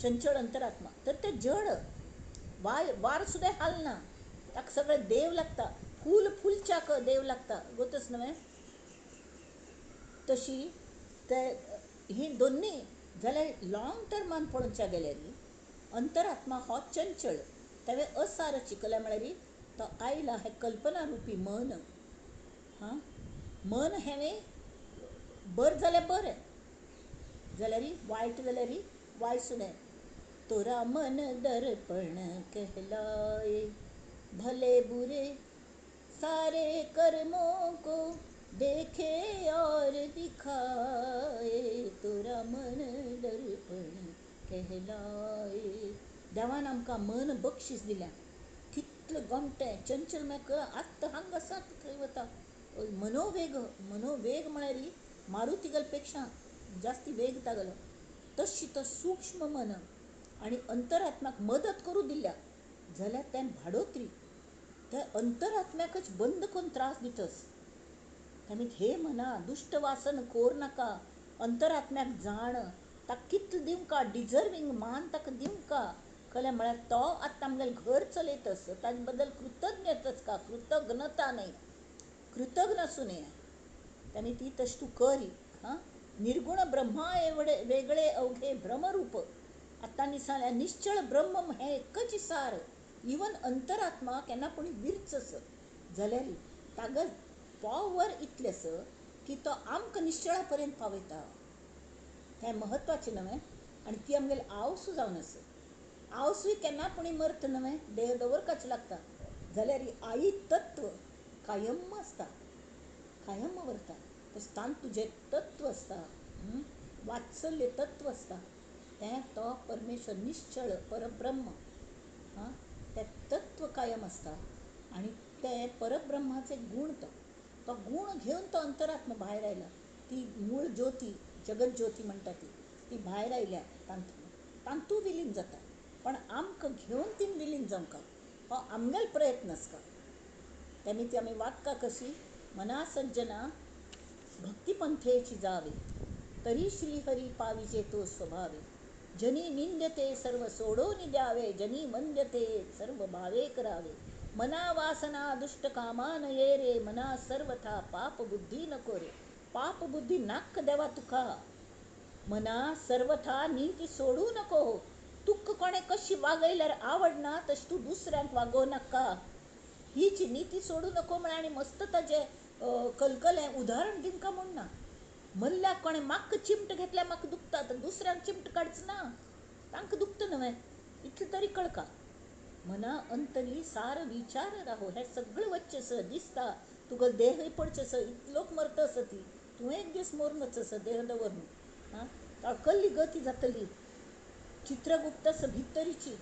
चंचळ अंतरात्मा तर ते जड वार सुद्दां हालना ताका सगळें देव लागता फुलच्याक देव लागता गोतच न्हय तशी ते ही दोन्ही जाल्यार लॉंग टर्मान पळोवच्या गेल्यार अंतरात्मा हो चंचळ तेवे असार चिकल्या म्हळ्यार तो आयला हे कल्पना रुपी मन हां मन हें बरें जाल्यार बरें जाल्यार वायट जाल्यार वायट सुद्दां तोरा मन दर्पण कहलाए। भले बुरे सारे कर्मों को देखे और दिखाए, तोरा मन दर्पण कहलाए. देवान आमकां मन बक्षीस दिल्या. कितलं गमटें चंचल मेकळं आत्त हांग आसा थंय वता. मनोवेग म्हळ्यार मारुतिगल पेक्षा जास्ती वेग तागलो. तशी तो सूक्ष्म मन आणि अंतरात्म्याक मदत करू दिल्या जाल्यार तें भाडोत्री त्या अंतरात्म्याकच बंद करून त्रास दितस. त्यामुळे हे म्हणा दुष्ट वासन कोर नाका. अंतरात्म्याक जाण ताका कितलं दिवंका डिजर्विंग मान ताका दिवंका कळ्ळें. म्हळ्यार तो आतां आमगेलें घर चलयतस ताजे बद्दल कृतज्ञतच का, कृतज्ञता न्हय, कृतज्ञ आसूं नये. त्यामुळे ती तशी तूं करी. हां, निर्गुण ब्रह्मा एवढे वेगळे अवघे भ्रमरूप. आतांनी सांगल्या निश्चळ ब्रह्म हें एकच सार. इवन अंतरात्मा केन्ना पूण विरचस जाल्यार ताका पावर इतलेस की तो आमकां निश्चळा पर्यंत पावयता. हें म्हत्वाचें न्हय. आनी ती आमगेली आवसूं जावन आसा. आवसूय केन्ना पूण मरता न्हय, देह दवरपाचें लागता. जाल्यार ही आई तत्व कायम आसता, कायम व्हरता. तशें तान तुजें तत्व आसता, वात्सल्य तत्व आसता. तें तो परमेश्वर निश्चळ परब्रह्म. हां, तें तत्व कायम आसता आनी तें परब्रह्माचे गूण तो गूण घेवन तो अंतरात्मा भायर आयला. ती मूळ ज्योती, जगत ज्योती म्हणटा ती भायर आयल्या तांतूय विलीन जाता. पण आमकां घेवन ती विलीन जावंका हो आमगेलो प्रयत्न आसता. त्यामुळे ती आमी वागता कशी मना सज्जना भक्तिपंथेची जावे, तरी श्रीहरी पाविजे तो स्वभावे. जनी निंद्यते सर्व सोडून द्यावे, जनी वंद्यते सर्व भावे करावे. मना वासना दुष्ट कामा नये रे, मना सर्वथा पाप बुद्धी नको रे. पाप बुद्धी नाक देवा तुका. मना सर्वथा नीती सोडू नको. तुका कोणे कशी वागयल्यार आवडना तशी तूं दुसऱ्यांक वागोव नाका. हीच नीती सोडू नको म्हळ्यार आनी मस्त ताजें कलकलें उदाहरण दिवंका म्हूण ना. मल्ल्याक कोणें म्हाका चिमट घेतल्यार म्हाका दुखता तर दुसऱ्यांक चिमट काडच ना, तांकां दुखता न्हय. इतलें तरी कळका. मना अंतरी सार विचार राहो. हें सगळें वच्चेस दिसता तुका देहय पडचेस. लोक मरतस ती तूं एक दीस मरूनच देह दवरून. हां, कसली गती जातली. चित्रगुप्तस भितरीची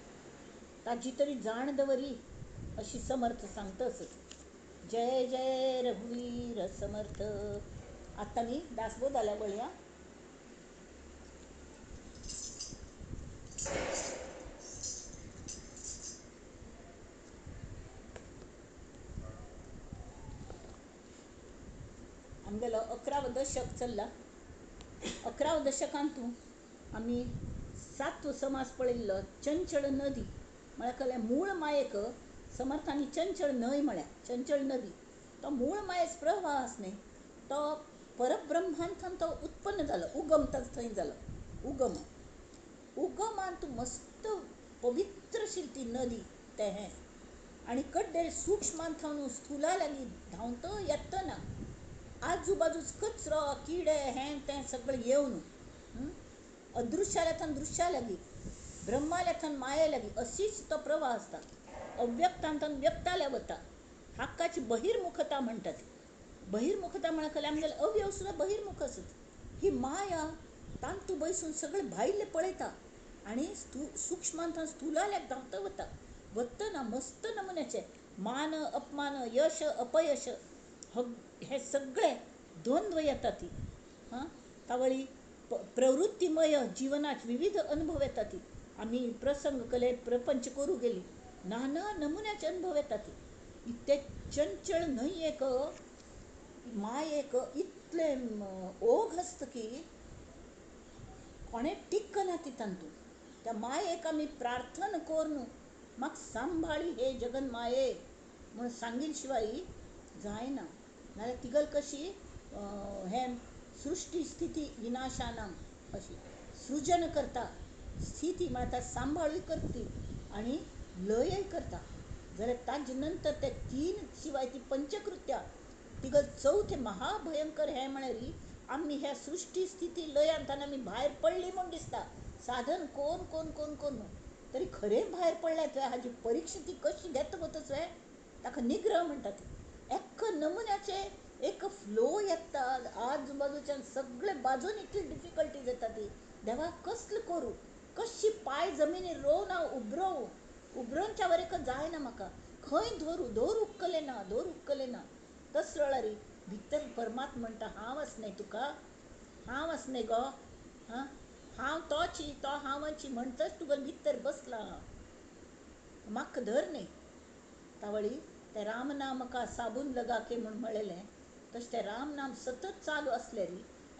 ताजी तरी जाण दवरी अशी समर्थ सांगतस. जय जय रघुवीर समर्थ. आता मी दासबोध आल्या वळया. आमगेलो 11वं दशक चल्ला. 11व्या दशकांतूं आमी 7वो समास पळयल्लो चंचळ नदी. म्हळ्यार कळ्ळें मूळ मायेक समर्थांनी चंचळ न्हंय म्हळ्या, चंचळ नदी. तो मूळ मायेचो प्रवास न्ही, तो परब्रह्मांतल्यान तो उत्पन्न जालो. उगम थंय जालो. उगमान तूं मस्त पवित्रशील ती नदी तें हें. आनी कड्डेर सूक्ष्मांतल्यान स्थुला लागीं धांवता येतना आजूबाजूच कचरो किडे हें तें सगळें येवन अदृश्यालेथान दृश्या लागीं, ब्रह्मालेथान माये लागीं अशीच तो प्रवाह आसता. अव्यक्तांतल्यान व्यक्ताले वता. हाकाची बहिर्मुखता म्हणटा ती. बहिर्मुखता म्हळ्यार कळ्ळें आमगेले अवयव सुद्दां बहिर्मुख आसत. ही माया तांतू बसून सगळें भायलें पळयता आनी सूक्ष्मांतल्यान स्थुलाल्याक धांवता वतना मस्त नमुन्याचें मान अपमान, यश अपयश हे सगळें द्वंद्व येता ती. हां, तावळी प्रवृत्तीमय जिवनाचे विविध अनुभव येता ती. आमी प्रसंग कले प्रपंच करूं गेली नाना नमुन्याचे अनुभव येता ती. ते चंचळ न्हंयेक मायेक इतलें ओघ आसता की कोणें टिकना ती तांतूं. त्या मायेक आमी प्रार्थना करून म्हाका सांबाळी हे जगन माये म्हूण सांगिल शिवाय जायना. नाल्यार तिगल कशी हें सृश्टी स्थिती विनाशानां अशी सृजन करता, स्थिती म्हळ्यार सांबाळूय करता आनी लयय करता. जाल्यार ताजे नंतर ते 3 शिवाय ती पंचकृत्या तिगल चवथें महाभयंकर हें म्हळ्यार आमी ह्या सृश्टी स्थिती लयांतल्यान आमी भायर पडली म्हूण दिसता. साधन कोण कोण कोण कोण तरी खरे भायर पडल्यात हाजी परीक्षा ती कशी घेता वतच ताका निग्रह म्हणटात एक्क नमुन्याचे एक फ्लो येता आजूबाजूच्यान सगळे बाजून इतली डिफिकल्टीज येता ती देवा कसले करूं कशी पाय जमिनीर रोवन हांव उबरोवच्या वरेक जायना म्हाका खंय धोर उक्कले ना तस रळरी भितर परमात्मा म्हणटा हांव आसने तुका हांव आसने गो हां हांव तोची तो हांवाची म्हणटच तुका भितर बसला म्हाका धर न्ही तावळी ते रामनाम का साबून लगा के म्हूण म्हळेलें तशें तें रामनाम सतत चालू असले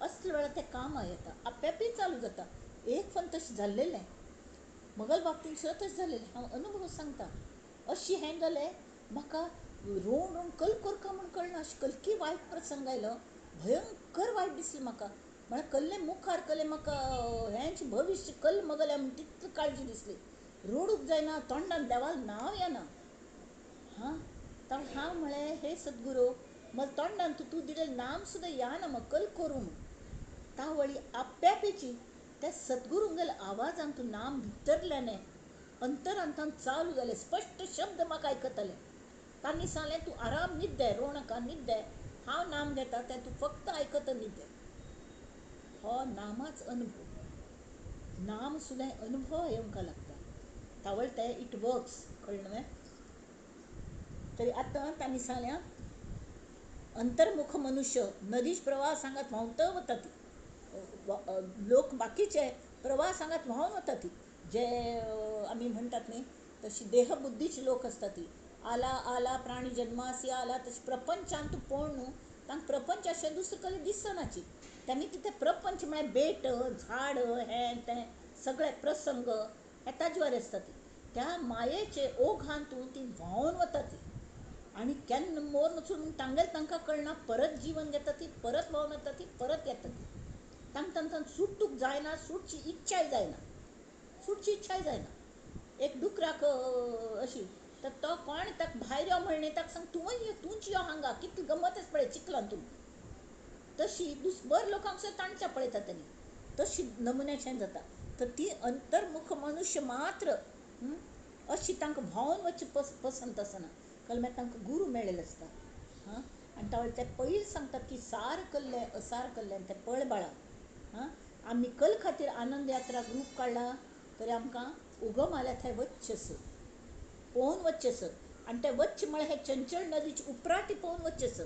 असले वेळार तें कामां येता आप्यापी चालू जाता एक फन तशें जाल्लेलें मगल बाबतींत सुद्दां तशें जाल्लेलें हांव अनुभव सांगता अशें हें जालें म्हाका रोवन कल करता म्हूण कळना अशें कलकी वायट प्रसंग आयलो भयंकर वायट दिसलें म्हाका म्हळ्यार कल्लें मुखार कल्लें म्हाका हेंचें भविश्य कल्ल मगल्या म्हूण तितली काळजी दिसली रोडूक जायना तोंडान देवाल नांव येना हां तर हांव म्हळें हे सद्गुरू मग तोंडान तूं दिलें नाम सुद्दां येना मग कल करूं तावळी आप्यापीची त्या सद्गुरूंगेल आवाजान तूं नाम भितरल्याने अंतरांतान चालू जालें स्पश्ट शब्द म्हाका आयकतले तांणी सांगलें तूं आराम न्हिद्दे रोवनाका न्हिद्दे हांव नाम घेता तें तूं फक्त आयकत न्हिद्दे हो नामाच अनुभव नाम सुद्दां अनुभव येवंक लागता तावळ ते इट वर्क्स कळ्ळें न्हय तरी आतां तांणी सांगल्या अंतर्मुख मनुष्य नदीच प्रवाह सांगत व्हांवता वता ती लोक बाकीचे प्रवाह सांगत व्हांवन वता ती जे आमी म्हणटात न्ही तशी देहबुद्धीची लोक आसता ती आला प्राणी जन्मासी आला तशी प्रपंचान तूं पळोवन न्हू तांकां प्रपंच अशें दुसरें कसलें दिसनाची तेमी तिथे प्रपंच म्हळ्यार बेट झाड हें तें सगळे प्रसंग हे ताजे वर आसता ती त्या मायेचे ओघान तूं ती व्हांवन वता ती आनी केन्ना मोर वचून तांगेल तांकां कळना परत जीवन घेता ती परत व्हांवन वता ती परत येता ती तांकां सुट्टूक जायना सुटची इच्छाय जायना एक डुकराक अशी तर तो कोण ताका भायर यो म्हणलें ताका सांग तूंच यो हांगा कितली गमत आसा पळय चिखलान तूं तशी भर लोकांक सुद्दां ताणच्या पळयता तेणी तशी नमुन्याचें जाता तर ती अंतर्मुख मनुश्य मात्र अशी तांकां व्हांवन वचचें पसंत आसना कळ्ळें मागीर तांकां गुरू मेळिल्लो आसता हां आनी तावळे ते पयलीं सांगतात की सार कल्लें असार कल्लें तें पळ बाळा हां आमी कल खातीर आनंद यात्रा ग्रूप काडला तरी आमकां उगम आल्या थंय वच्चें पळोवन वच्चें आनी तें वच्चें म्हळ्यार हे चंचल नदीची उपराटी पळोवन वच्चें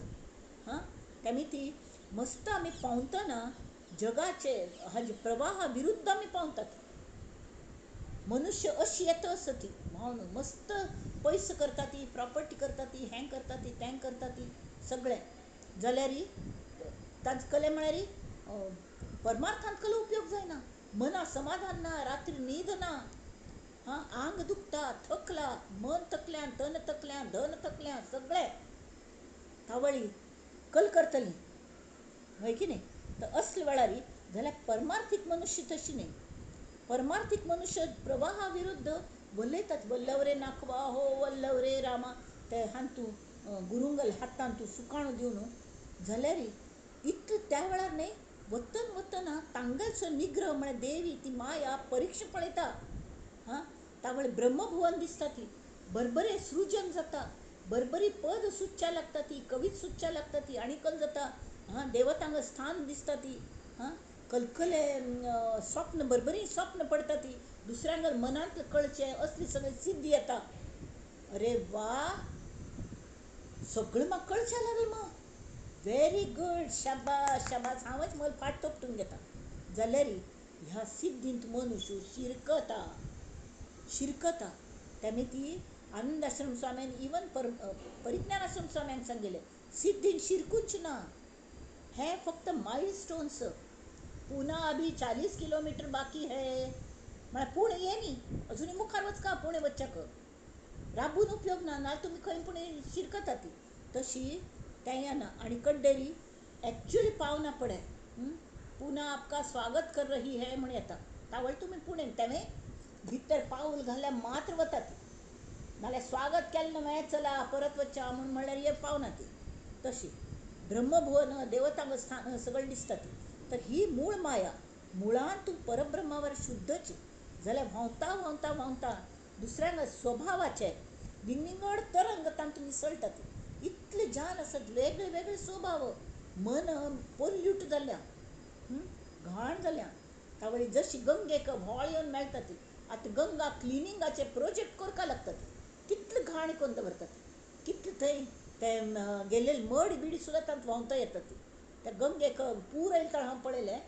हां तेमी ती मस्त आमी पावतना जगाचे हाजे प्रवाहा विरुद्ध आमी पावतात मनुष्य अशी येता आसा ती व्हांवन मस्त पयस करता ती प्रॉपर्टी करता ती हें करता ती तें करता ती सगळें जाल्यार तांचे कले म्हळ्यार परमार्थांत कले उपयोग जायना मना समाधान ना रात्री न्हीद ना हां आंग दुखता थकला मन थकल्यान तन थकल्यान धन थकल्यान सगळें तावळी कल करतली हय की न्ही तर असले वेळार जाल्यार परमार्थीक मनुष्य तशी न्ही परमार्थीक मनुष्य प्रवाहा विरुद्ध वलयतात वल्लवरे नाखवा हो वल्लवरे रामा ते हान तूं गुरुंगल हातान तूं सुकाणू दिवन जाल्यार इतलें त्या वेळार न्ही वतना तांगेलचो निग्रह म्हळ्यार देवी ती माया परीक्षा पळयता हां तावळे ब्रह्मभुवन दिसता ती बरबरें सृजन जाता बरबरी पद सुच्चा लागता ती कवीच सुच्चा लागता ती आनी कल जाता हां देवतांग स्थान दिसता ती हां कलकले स्वप्न बरबरी स्वप्न पडटा ती दुसऱ्यांगर मनांत कळचें असली सगळी सिद्धी येता अरे वा सगळें म्हाका कळचें लागलें मग व्हेरी गूड शाबास शाबास हांवच मला फाट तोपटून घेता जाल्यार ह्या सिद्धींत मनुष्य शिरकता तेमी ती आनंद आश्रम स्वाम्यान इवन परिज्ञान आश्रम स्वाम्यांक सांगिल्लें सिद्धीन शिरकूच ना हे फक्त माइलस्टोन्स पुना अभी 40 किलोमीटर बाकी है म्हळ्यार पुणे ये न्ही अजुनी मुखार वचका पुणे वच्चाक राबून उपयोग ना ना तुमी खंय पुणे शिरकता ती तशी तें येना आनी कड्डेरी एक्चुअली पावना पडे पुना आपका स्वागत कर रही है म्हण येता तावळ तुमी पुणे तेवें भितर पावल घाल्या मात्र वता ती नाल्यार स्वागत केलें न्हय चला परत वच्चा म्हूण म्हणल्यार हे पावना ती तशी ब्रह्मभुवन देवतांग स्थान सगळें दिसता ती तर ही मूळ माया मुळान तूं परब्रह्मावर शुद्धच जाल्यार व्हांवता व्हांवता व्हांवता दुसऱ्यांक स्वभावाचे विंगड तरंगतांत मिसळटात. इतले जान आसात, वेगळे वेगळे स्वभाव. मन पोल्यूट जाल्या, घाण जाल्या. तावळी जशी गंगेक व्हाळ येवन मेळटा ती. आतां गंगा क्लिनिंगाचे प्रोजेक्ट करपा लागतात. कितले घाण करून दवरतात. कितले थंय ते गेल्लेले मड बिडी सुद्दां तांत व्हांवता येतात. त्या गंगेक पूर येता हांव पळयलें.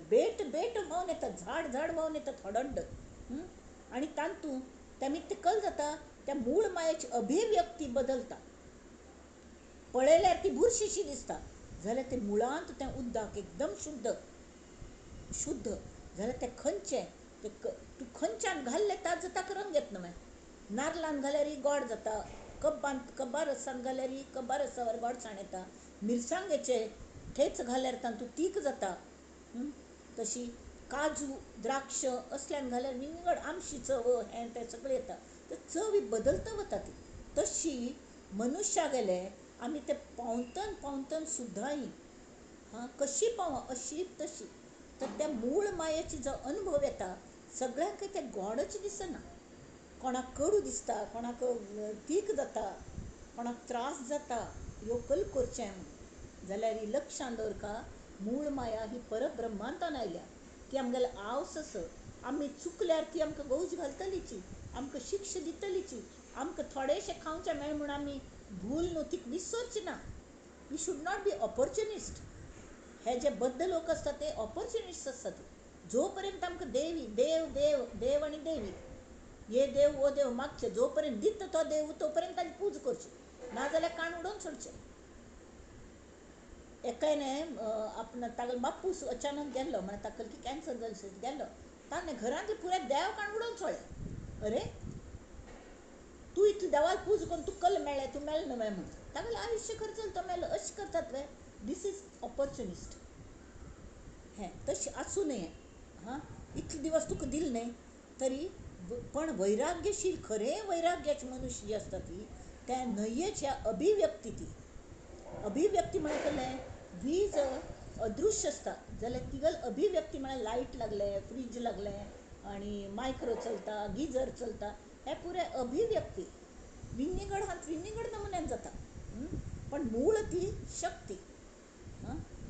बेट बेट व्हांवन येतात, झाड झाड व्हांवन येतात थोडंड. आनी तांतूं त्या ते कल जाता त्या मूळ मायेची अभिव्यक्ती बदलता. पळयल्यार ती बुरशीशी दिसता, जाल्यार ते मुळांत तें उदक एकदम शुद्ध शुद्ध जाल्यार ते खंयचे तूं खंयच्यान घाल्ले ताजो ताका रंग येता न्हय. नारलान घाल्यार गोड जाता, कब्बा रसान घाल्यार कब्बा रसावर गोडसाण येता. मिरसांगेचे ठेच घाल्यार तांतूं तीख जाता. तशी काजू द्राक्ष असल्यान घाल्यार विंगड आमची चव हें तें सगळें येता. तर चव ही बदलता वता ती. तशी मनुश्या गेले आमी ते पावतन पावतन सुद्दांय कशी पावो अशी तशी. तर त्या मूळ मायेची जो अनुभव येता सगळ्यांक ते गोडच दिसना. कोणाक कडू दिसता, कोणाक तीख जाता, कोणाक त्रास जाता योकल करचें. जाल्यार ही लक्षांत दवरका, मूळ माया ही परब्रह्मांतान आयल्या. ती आमगेले आवस आसा. आमी चुकल्यार ती आमकां गौज घालतलीची, आमकां शिक्षा दितलीची. आमकां थोडेशें खावचें मेळ म्हूण आमी भूल न्हू ती विसरची ना. We should not be opportunist. हे जे बद्ध लोक असतात ते ऑपॉर्च्युनिस्ट असतात. जो पर्यंत आमकां देव देव देव आनी देवी ये देव वो देव मागचे, जो पर्यंत दिता तो देव तो पर्यंत ताची पूज करची, नाजाल्यार कान उडोवन सोडचें. एकायने आपण तागेलो बापूस अचानक गेल्लो, म्हळ्यार ताका कॅन्सर जाल्लो गेल्लो. ताणें घरांतले पुरे देव काण उडोवन सोडले. अरे तूं इतलें देवाक पूज करून तुका कल्ल मेळ्ळें, तूं मेळ्ळें न्हय म्हूण. तागेलें आयुश्य खर्च जालें, तो मेलो. अशें करतात रे. This is ऑपॉर्च्युनिस्ट. हें तशें आसूं नये. इतले दिवस तुका दिले न्हय तरी. पण वैराग्यशील खरें वैराग्याची मनुश्य जी आसता ती त्या न्हंयेची अभिव्यक्ती. ती अभिव्यक्ती म्हळ्यार केलें वीज अदृश्य आसता जाल्यार तिगल अभिव्यक्ती म्हळ्यार लायट लागले, फ्रीज लागलें आनी मायक्रो चलता, गिजर चलता, हे पुरे अभिव्यक्ती. विंगड हात विंगड नमुन्यान जाता. पण मूळ ती शक्ती.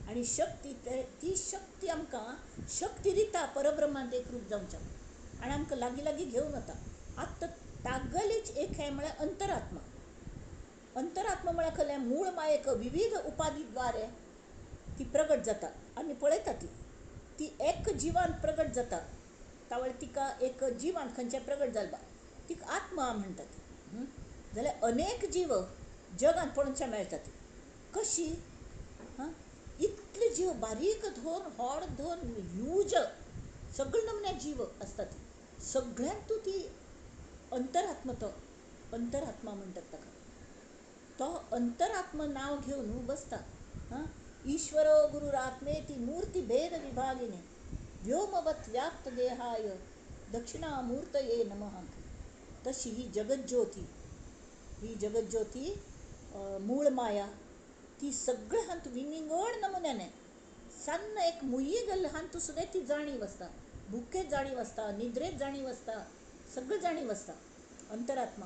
आनी शक्ती ती शक्ती आमकां शक्ती दिता परब्रह्मांत एक रूप जावच्या आनी आमकां लागीं लागीं घेवन वता. आतां तागलीच एक हें म्हळ्यार अंतरात्मा. अंतरात्मा म्हळ्यार खरें मूळ मायेक विविध उपाधी द्वारे ती प्रगट जाता. आमी पळयता ती एक जिवान प्रगट जाता. तावळे तिका एक जिवान खंयचें प्रगट जालबा तिका आत्मा म्हणटात. जाल्यार अनेक जीव जगांत पळोवचे मेळटात. कशी इतले जीव बारीक धोन व्हड धोन ह्यूज सगळे नमने जीव आसतात. सगळ्यांतू ती अंतरात्मा, तो अंतरात्मा म्हणटात ताका. तो अंतरात्मा नाव घेवन बसता. ईश्वरो गुरुरात्मेति मूर्ति भेद विभागिने व्योमवत व्याप्त देहाय दक्षिणामूर्तये नमः. तशी ही जगज्योती, ही जगज्योती मूळ माया ती सगळे हांतू विंगड नमुन्याने सन्न एक मुयी गल्ले हांतू सुद्दां ती जाणीव आसता. भुकेत जाणीव आसता, निद्रेत जाणीव आसता, सगळं जाणीव आसता अंतरात्मा.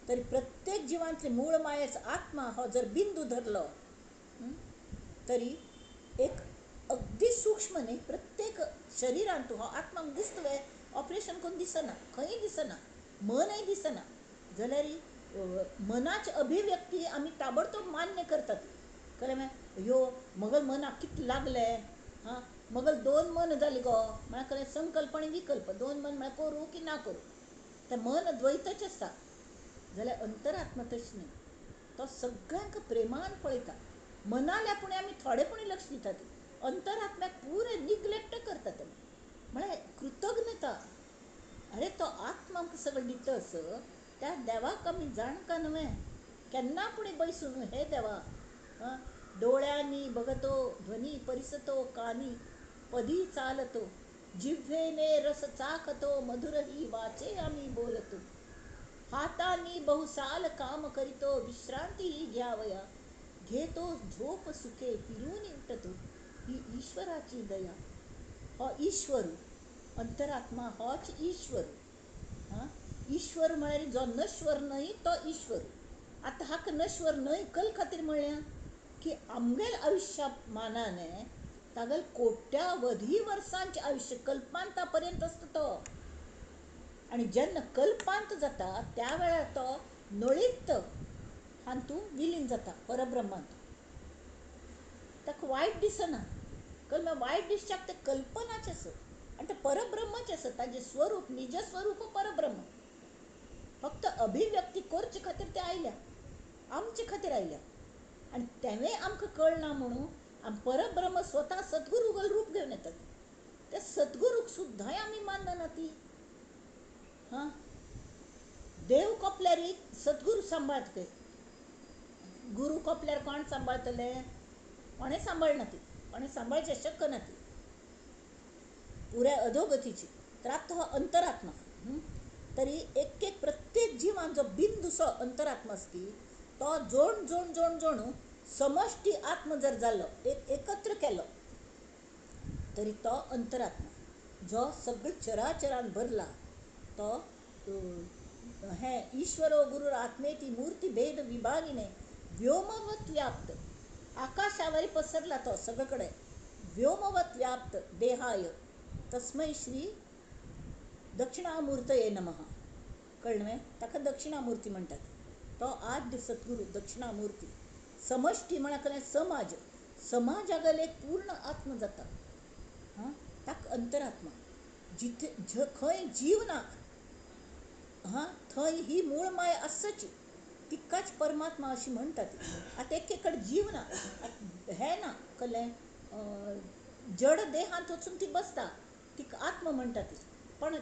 तरी प्रत्येक जिवांतली मूळ मायेचो आत्मा हो जर बिंदू धरलो तरी एक अगदी सूक्ष्म न्ही, प्रत्येक शरिरांतू हो आत्मा दिसतले. ऑपरेशन करून दिसना, खंय दिसना, मनय दिसना. जाल्यार मनाची अभिव्यक्ती आमी ताबडतोब मान्य करतात. कळ्ळें? ह्यो म्हगेल्या मनाक कितले लागले, म्हगेल 2 मन जाली गो म्हळ्यार कळ्ळें. संकल्प आनी विकल्प 2 मन म्हळ्यार करूं की ना करूं. तें मन द्वैतच आसता. जाल्यार अंतरात्मा तशी न्ही. तो सगळ्यांक प्रेमान पळयता. मनाल्या पुणें आमी थोडेपणी लक्ष दितात. अंतरात्म्याक पुरे निग्लेक्ट करतात. म्हळ्यार कृतज्ञता. अरे तो आत्मा आमकां सगळें दितस त्या देवाक आमी जाणका न्हय. केन्ना पुणें बैसून हे देवा डोळ्यांनी बघतो, ध्वनी परिसतो, कानी पदी चालतो, जिव्हेने रस चाखतो, मधुर ही वाचे आम्ही बोलतो, हातांनी बहुसाल काम करीतो, विश्रांती ही घ्यावया, घेतो झोप सुखे फिरून उठतो, ही ईश्वराची दया. हो ईश्वर, अंतरात्मा होच ईश्वर. हां, ईश्वर म्हळ्यार जो नश्वर न्हय तो ईश्वर. आतां हाका नश्वर न्हय कल खातीर म्हळ्ळें की आमगेल आयुश्या मानाने तागेल कोट्यावधी वर्सांचें आयुश्य कल्पांता पर्यंत आसता तो. आनी जेन्ना कल्पांत जाता त्या वेळार तो नळित्त हातूंत विलीन जाता परब्रह्मांत. ताका वायट दिसना. कल्मा वायट दिसच्याक ते कल्पनाचें आसत आनी ते परब्रह्मचें आसत. ताजें स्वरूप निज स्वरूप परब्रह्म. फक्त अभिव्यक्ती करचे खातीर ते आयल्या, आमचे खातीर आयल्या. आनी तेवें आमकां कळना म्हणून परब्रह्म स्वता सद्गुरूगल रूप घेवन येतात. त्या सद्गुरूक सुद्दांय आमी मानना ती. हां, देव कोपल्यारी सद्गुरू सांबाळटले. गुरू कोपल्यार कोण सांबाळटले? कोणें सांबाळना ती. कोणें सांबाळचें शक्य ना ती. पुऱ्या अधोगतीची. तर आतां हो अंतरात्मा. तरी एक एक प्रत्येक जिवान जो बिंदूसो अंतरात्मा आसती तो जोण जोण जोण जोण समश्टी आत्म जर जाल्लो, एकत्र केलो तरी तो अंतरात्मा. जो सगळे चराचरान भरला तो हें ईश्वरो गुरुर आत्मेती मूर्ती भेद विभागिने व्योमवत व्याप्त. आकाशावरी पसरला तो सगळीकडे. व्योमवत व्याप्त देहाय तस्मै श्री दक्षिणामूर्तये नमः. कळ्ळें? ताका दक्षिणामूर्ती म्हणटात. तो आद्य सद्गुरू दक्षिणामूर्ती. समश्टी म्हळ्यार समाज. समाजागल एक पूर्ण आत्म जाता. हां, ताका अंतरात्मा. जिथे खंय जीव ना, हां, थंय ही मूळ माय आसची. तिकाच परमात्मा अशी म्हणटात. आतां एके कडेन जीव ना, हें ना, कळ्ळें? जड देहांत वचून ती बसता, तिका आत्म म्हणटात. पण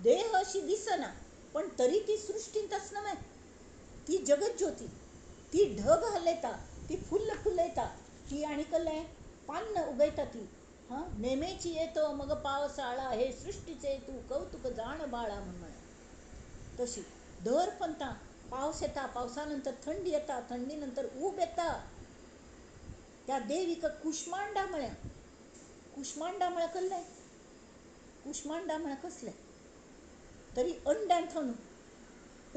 देह अशी दिसना, पण तरी ती सृश्टींत आसना माय. ती जगत ज्योती. ती ढग हलयता, ती फुल्ल फुलयता, ती आनी कळ्ळें पान्न उगयता ती. हां, नेमेची येतो मग पावसाळा, हे सृष्टीचे तू कौतुक जाण बाळा म्हणून. तशी दर पंता पावस येता, पावसा नंतर थंडी येता, थंडी नंतर ऊब येता. त्या देवीक कुश्मांडा म्हळ्या. कुश्मांडा म्हळ्या कळ्ळें? कुश्मांडा म्हळ्या कसलें? तरी अंड्यांत न्हू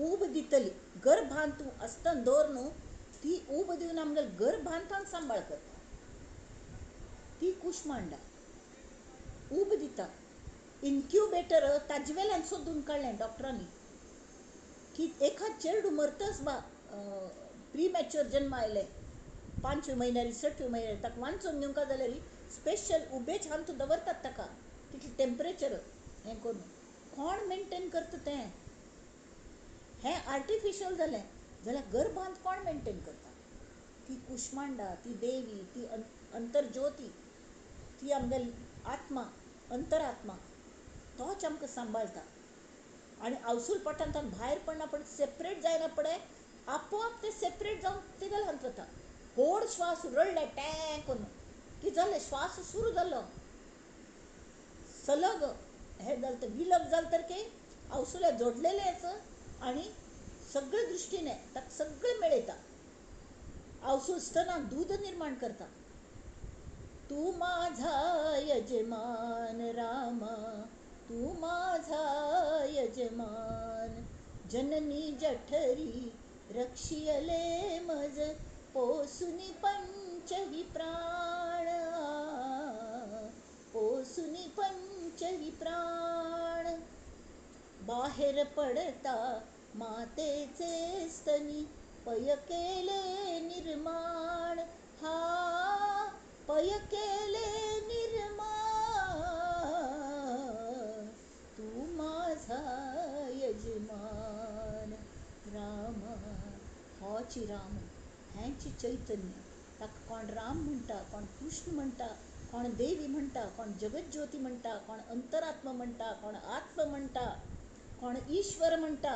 ऊब दितली. गर्भांत तूं आसतना दवर न्हू, ती ऊब दिवन आमगेल गर्भांतान सांबाळ करता. ती कुश्मांडा ऊब दिता. इन्क्युबेटर ताजे वेल्यान सोदून काडलें डॉक्टरांनी की एखाद चेडूं मरतस बा प्रीमॅच्युअर जन्म आयलें 5व्या म्हयन्यार 6व्या म्हयन्यार ताका वांचून घेवंक जाल्यार स्पेशल उबेच हातूंत दवरतात ताका. तितलें टेम्परेचर हें करून कोण मेंटेन करता तें? हें आर्टिफिशियल जालें जाल्यार गर्भांत कोण मेंटेन करता? ती कुश्मांडा, ती देवी, ती अंतरज्योती, ती आमगेली आत्मा, अंतरात्मा. तोच आमकां सांबाळटा. आनी अवसूल पोटांतल्यान भायर पडना पण सेपरेट जायना पळय, आपोआप ते सेपरेट जावन तेगेले हात वता. व्हड श्वास रडले टॅं करून की जालें श्वास सुरू जालो. सलग हें जालें तर विलग जालें तर की अवसुले जोडलेलेच आनी सगळे दृश्टीने ताका सगळें मेळयता. अवसूल स्तनाक दूद निर्माण करता. तू माझा यजमान रामा, तू माझा यजमान, जननी जठरी रक्षियले मज, पोसुनी पंचही प्राण, पोसुनी पंचही प्राण. बाहेर पडता मातेचे स्तनी, पय केले निर्माण. हा पय केले निर्माण, तू माझा यजमान राम. होची राम, हेंची चैतन्य. ताका कोण राम म्हणटा, कोण कृष्ण म्हणटा, कोण देवी म्हणटा, कोण जगज्योती म्हणटा, कोण अंतरात्मा म्हणटा, कोण आत्म म्हणटा, कोण ईश्वर म्हणटा.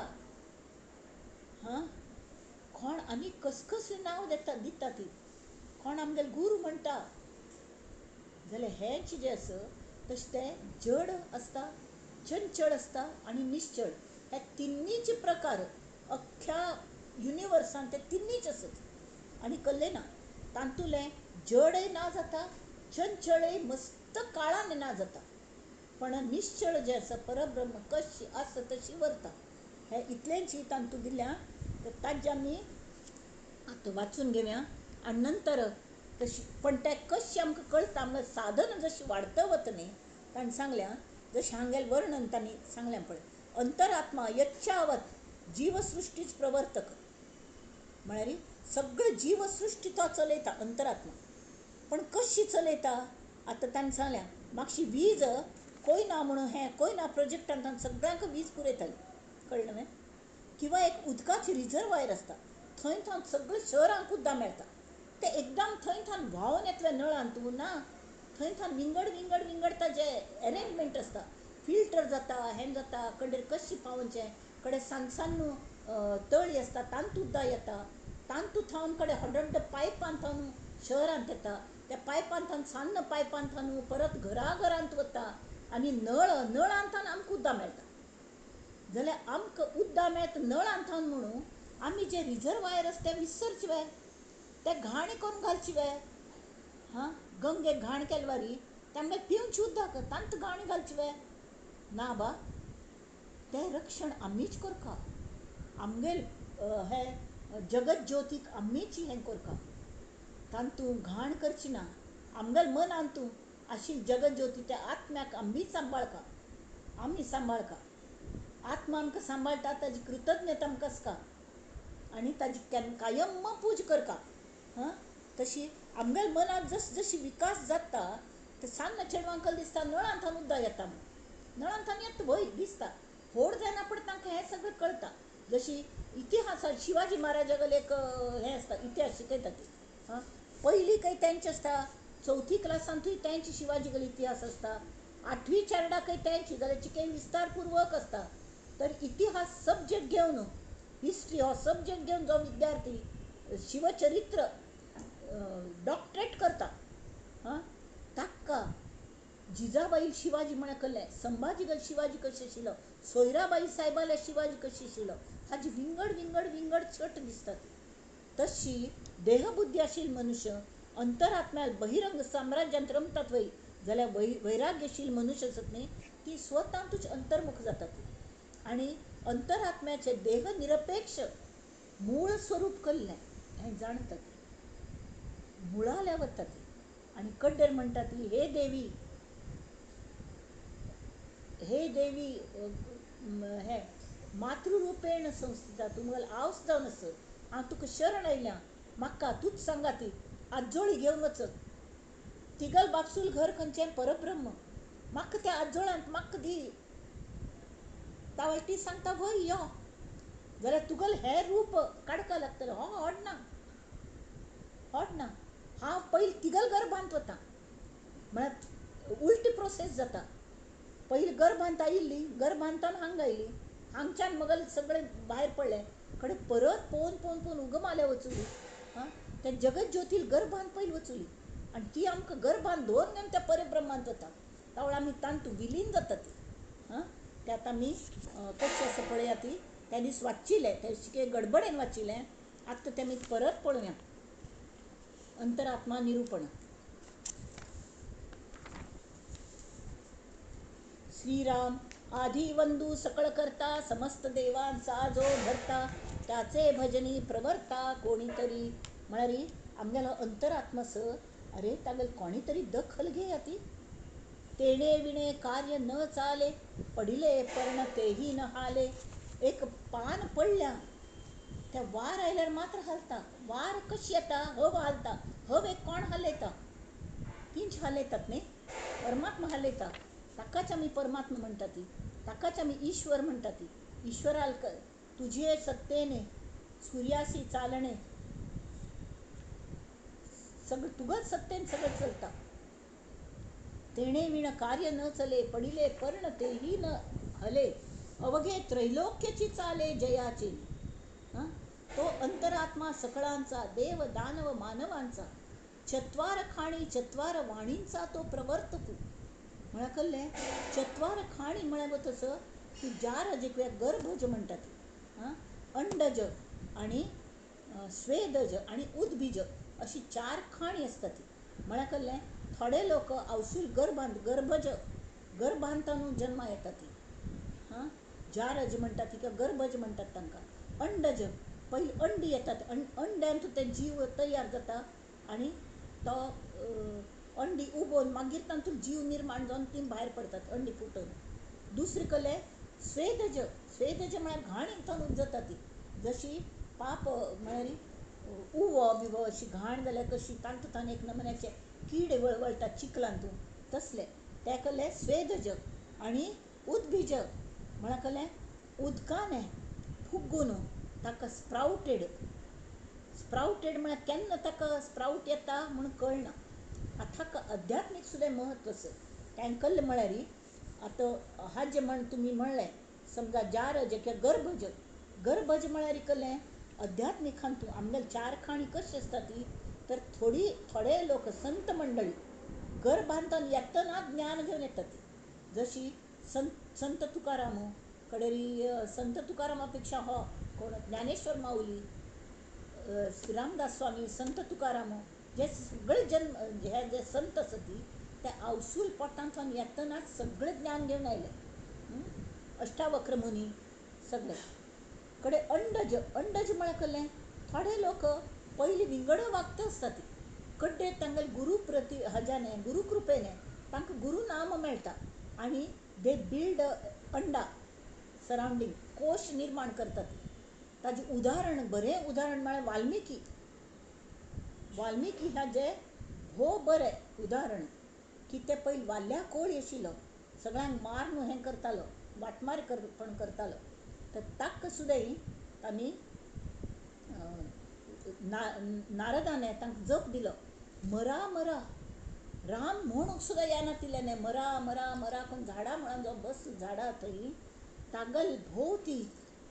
हां, कोण आनी कसलीं नांव दिता ती. कोण आमगेले गुरू म्हणटा. जाल्यार हें जें आसा तशें तें जड आसता, चंचळ आसता आनी निश्चळ. हे तिन्नीचे प्रकार अख्ख्या युनिवर्सांत ते तिन्नीच आसत. आनी कळ्ळें ना, तांतुलें जडय ना जाता, चंचळय मस्त काळान ना जाता. पण निश्चळ जे आसा परब्रह्म कशी आसा तशी व्हरता. हे इतल्यांची तांतू दिल्या तर ताजे आमी आतां वाचून घेवया आनी नंतर तशी. पण ते कशी आमकां कळटा आमकां साधन जशी वाडत वता न्ही ताणें सांगल्या जशें हांगेल वर्णन तांणी सांगलें पळय. अंतरात्मा यच्चावत जीवसृष्टीच प्रवर्तक. म्हळ्यार सगळी जीवसृष्टी तो चलयता अंतरात्मा. पण कशी चलयता आतां ताणें सांगल्या मातशी वीज कोयना म्हणून हें कोयना प्रोजेक्टान सगळ्यांक वीज पुरयताली. कळ्ळें न्हय. किंवा एक उदकाची रिजर्वायर आसता थंय सगळ्या शहरांक उदक मेळटा. ते एकदम थंय व्हांवून येतले नळांतूं ना. थंय विंगड विंगड विंगड ताजे अरेंजमेंट आसता. फिल्टर जाता हें जाता कडेर कशी पावोवचें. कडेन सान सान्न तळी आसता तांतूं उदक येता. तांतूं थावन कडेन व्हड पायपान थावन शहरांत येता. त्या पायपान थावन सान्न पायपान थावन परत घरांत वता आनी नळांतल्यान आमकां उदक मेळटा. जाल्यार आमकां उदक मेळटा नळांतल्यान म्हणून आमी जे रिजर्वायर आसा ते विसरचे वे. ते घाण करून घालचे वे. गंगेक घाण केले वारी ते आमगे पिवचें उदक तांत घाण घालचे वे ना बा. तें रक्षण आमीच करता. आमगेर हे जगत ज्योतीक आमीच हें करता. तांतूं घाण करची ना. आमगेल मनांतूं आशिल्ली जगत ज्योती त्या आत्म्याक आमीच सांबाळका. आमी सांबाळका. आत्मा आमकां सांबाळटा ताजी कृतज्ञता आमकां आसता आनी ताजी कायम पूज करता. तशी आमगेल मनांत जशी विकास जाता ते सान्न चेडवांकल दिसता नळांतल्यान उदक येता म्हणून. नळांतल्यान येता भंय दिसता. व्हड जायना पण तांकां हें सगळें कळटा. जशी इतिहासांत शिवाजी महाराजागेले एक हें आसता इतिहास शिकयता ती. पयलीं काही तेंचे आसता. चवथी क्लासांतूय तेंची शिवाजीगेलो इतिहास आसता. 8वी चेरडा काही तेंची जाल्यार चिके विस्तारपूर्वक आसता. तर इतिहास सब्जेक्ट घेवन हिस्ट्री हो सब्जेक्ट घेवन जो विद्यार्थी शिवचरित्र डॉक्टरेट करता ताका जिजाबाई शिवाजी म्हळ्यार कळ्ळें. संभाजी शिवाजी कशें आशिल्लो, सोयराबाई साहेबाले शिवाजी कशी आशिल्लो हाजी विंगड विंगड विंगड छट दिसता. तशी देहबुद्धी आशिल्लो मनुष्य अंतरात्म्याल बहिरंग साम्राज्यांत रमतात वय जाल्यार वैराग्यशील मनुष्य आसत न्ही ती स्वतांतूच अंतर्मुख जातात आनी अंतरात्म्याचे देह निरपेक्ष मूळ स्वरूप कल्लें हें जाणतात. मुळाल्या वतात आनी कड्डेर म्हणटात हे देवी हे मातृरुपेण संस्थिता तुमगेल आवस जावन आसत. हांव तुका शरण आयल्या म्हाका तूच सांगाती आजोळी घेवन वचत. तिगल बापसूल घर खंयचें परब्रह्म म्हाका त्या आजोळांत म्हाका दी. ती सांगता वय यो जाल्यार तुगेल हें रूप काडका लागतलें. होडना हांव पयलीं तिगल गर्भांत वता. म्हळ्यार उल्टी प्रोसेस जाता. पयलीं गर्भांत आयिल्ली गर्भांतान हांगा आयली हांगच्यान मगल सगळें भायर पडलें कडेन परत पोवन पोवन पोवन उगमाल्या वचुली. त्या जगत ज्योतील गर्भांत पयलीं वचुली आनी ती आमकां गर्भांत दवरून घेवन त्या परब्रह्मांत वता. तावळ आमी तांतूं विलीन जाता ती. तें आतां आमी कशें आसा पळया ती त्या दीस वाचिल्लें ते शिके गडबडेन वाचिल्लें. आतां तें आमी परत पळोवया. अंतरात्मा निरूपण. श्रीराम आधी वंदू सकळ करता समस्त देवांचा जो भरता त्याचे भजनी प्रवर्ता कोणीतरी. म्हळ्यार आमगेलो अंतरात्मा अरे तागेल कोणी तरी दखल घेया ती. तेणे विणे कार्य न चाले पडिले पर्ण तेही न हाले. एक पान पडल्या त्या वार आयल्यार मात्र हालता. वार कशी येता हवा हालता. हवेक कोण हालयता तींच हालयतात न्ही. परमात्मा हालयता ताकाच आमी परमात्मा म्हणटा ती. ताकाच आमी ईश्वर म्हणटा ती. ईश्वराल तुझे सत्तेने सूर्यासी चालणे सगळं तुगच सत्तेन सगळं चलता. तेणे विण कार्य न चले पडिले पर्ण तेही न हले. अवघे त्रैलोक्याची चाले जयाचे. तो अंतरात्मा सकळांचा देव दानव मानवांचा चत्वार खाणी चत्वार वाणींचा तो प्रवर्तकू. म्हळ्यार कळ्ळें. चत्वार खाणी म्हळ्यार तसं की जार जे गर्भज म्हणटात अंडज आणि स्वेदज आणि उद्बीज अशी 4 खाणी आसता ती. म्हळ्यार कळ्ळें. थोडे लोक आवशील गर्भांत गर्भांतानू जन्मा येता ती हां जारज म्हणटात ती किंवा गर्भज म्हणटात तांकां अंडज पयली अंडी येतात अंड्यान ते जीव तयार जाता आणि तो अंडी उबोवन मागीर तातूंत जीव निर्माण जावन ती भायर पडटात अंडी फुटून दुसरे कले स्वेदज स्वेदज म्हळ्यार घाण तातूंत जाता ती जशी पाप म्हळ्यार उवो बिवो अशी घाण जाल्यार कशी तांतून एक नमुन्याचे किडे वळवळटात चिखलांतून तसले ते कले स्वेदज आणि उदबीजक म्हळ्यार कले उदकान फुगून ताका स्प्राउटेड स्प्राउटेड म्हळ्यार केन्ना ताका स्प्राउट येता म्हणून कळना आतां अध्यात्मीक सुद्दां महत्व आसा तांकां कल्ले म्हळ्यार आतां हाजे म्हण तुमी म्हणलें समजा जारज किंवा गर्भज गर्भज म्हळ्यार कल्लें अध्यात्मीक हातूंत आमगेले चार खाणी कशी आसता ती तर थोडे लोक संत मंडळी गर्भांतान येतना ज्ञान घेवन येता ती जशी संत तुकाराम कडेरी संत तुकारामा पेक्षा हो कोण ज्ञानेश्वर माऊली रामदास स्वामी संत तुकाराम जे सगळे जन्म हे जे संत आसा ती ते अवसूल पोटांतून येतनाच सगळे ज्ञान घेवन आयले अष्टावक्र मुनी सगळे कडे अंडज म्हळ्यार कल्लें थोडे लोक पयलीं विंगड वागता आसता ती कड्डे तांगेले गुरू प्रती हजाने गुरू कृपेने तांकां गुरू नाम मेळटा आनी दे बिल्ड अंडा सरावंडींग कोश निर्माण करतात ताजें उदाहरण बरें उदाहरण म्हळ्यार वाल्मिकी हाजें भोव बरें उदाहरण की ते पयलीं वाल्या कोळी आशिल्लो सगळ्यांक मारून हें करतालो वाटमार पण करतालो तर ताका सुद्दां आमी नारदाने तांकां जप दिलो मरा मरा राम म्हणून सुद्दां येना तिलें मरा मरा मरा करून झाडां म्हणून जो बस झाडां थंय तागल भोंवती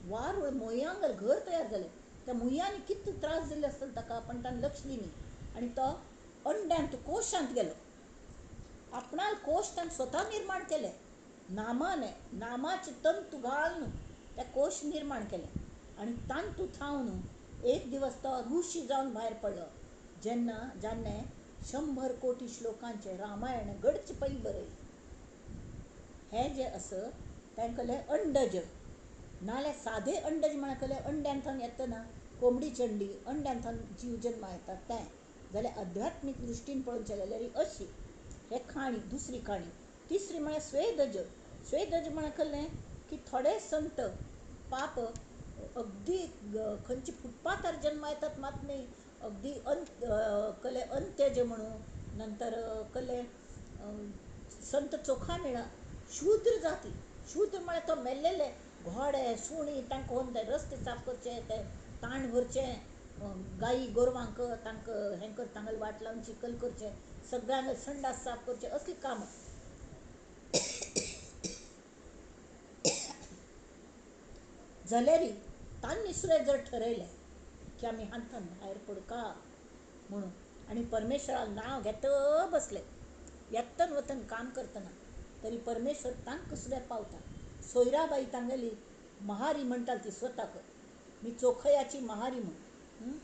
वारूळ मोयांगल घर तयार जालें त्या मुयांनी कितले त्रास दिले आसतले ताका पण ताणें लक्ष दिली आनी तो अंड्यांत कोशांत गेलो आपणाल कोश ताणें स्वता निर्माण केले नामाचे तंतू घालून ते कोश निर्माण केले आनी तांतू थावन एक दिवस तो ऋषी जावन भायर पडलो जेन्ने 100 कोटी श्लोकांचे रामायण घडचे पयलीं बरयलें हे जे आसा तांकां अंडज नाल्यार सादे अंडज म्हळ्यार कले अंड्यांतन येतना कोंबडीची अंडी अंड्यांतन जीव जन्मा येता तें जाल्यार अध्यात्मीक दृश्टीन पळोवचें जाल्यार अशी हे खाणी दुसरी खाणी तिसरी म्हळ्यार स्वेदज म्हळ्यार कल्लें की थोडे संत पाप अगदी खंयची फुटपाथार जन्मा येतात मात न्ही अगदी कले अंत्यज म्हणून नंतर कले संत चोखा मेळा शूद्र जाती शूद्र म्हळ्यार तो मेल्लेले घोडे सुणी तांकां व्हरून ते रस्ते साफ करचे ते ताण भरचे गायी गोरवांक तांकां हें कर तांगेले वाट लावन चिकल करचे सगळ्यांक संडास साफ करचे असली कामां जाल्यार तांणी सुद्दां जर ठरयलें की आमी हांतान भायर पडका म्हणून आनी परमेश्वराक नांव घेता बसले येतन वतन काम करतना तरी परमेश्वर तांकां सुद्दां पावता सोयराबाई तांगेली महारी म्हणटाली ती स्वताक मी चोखयाची महारी म्हूण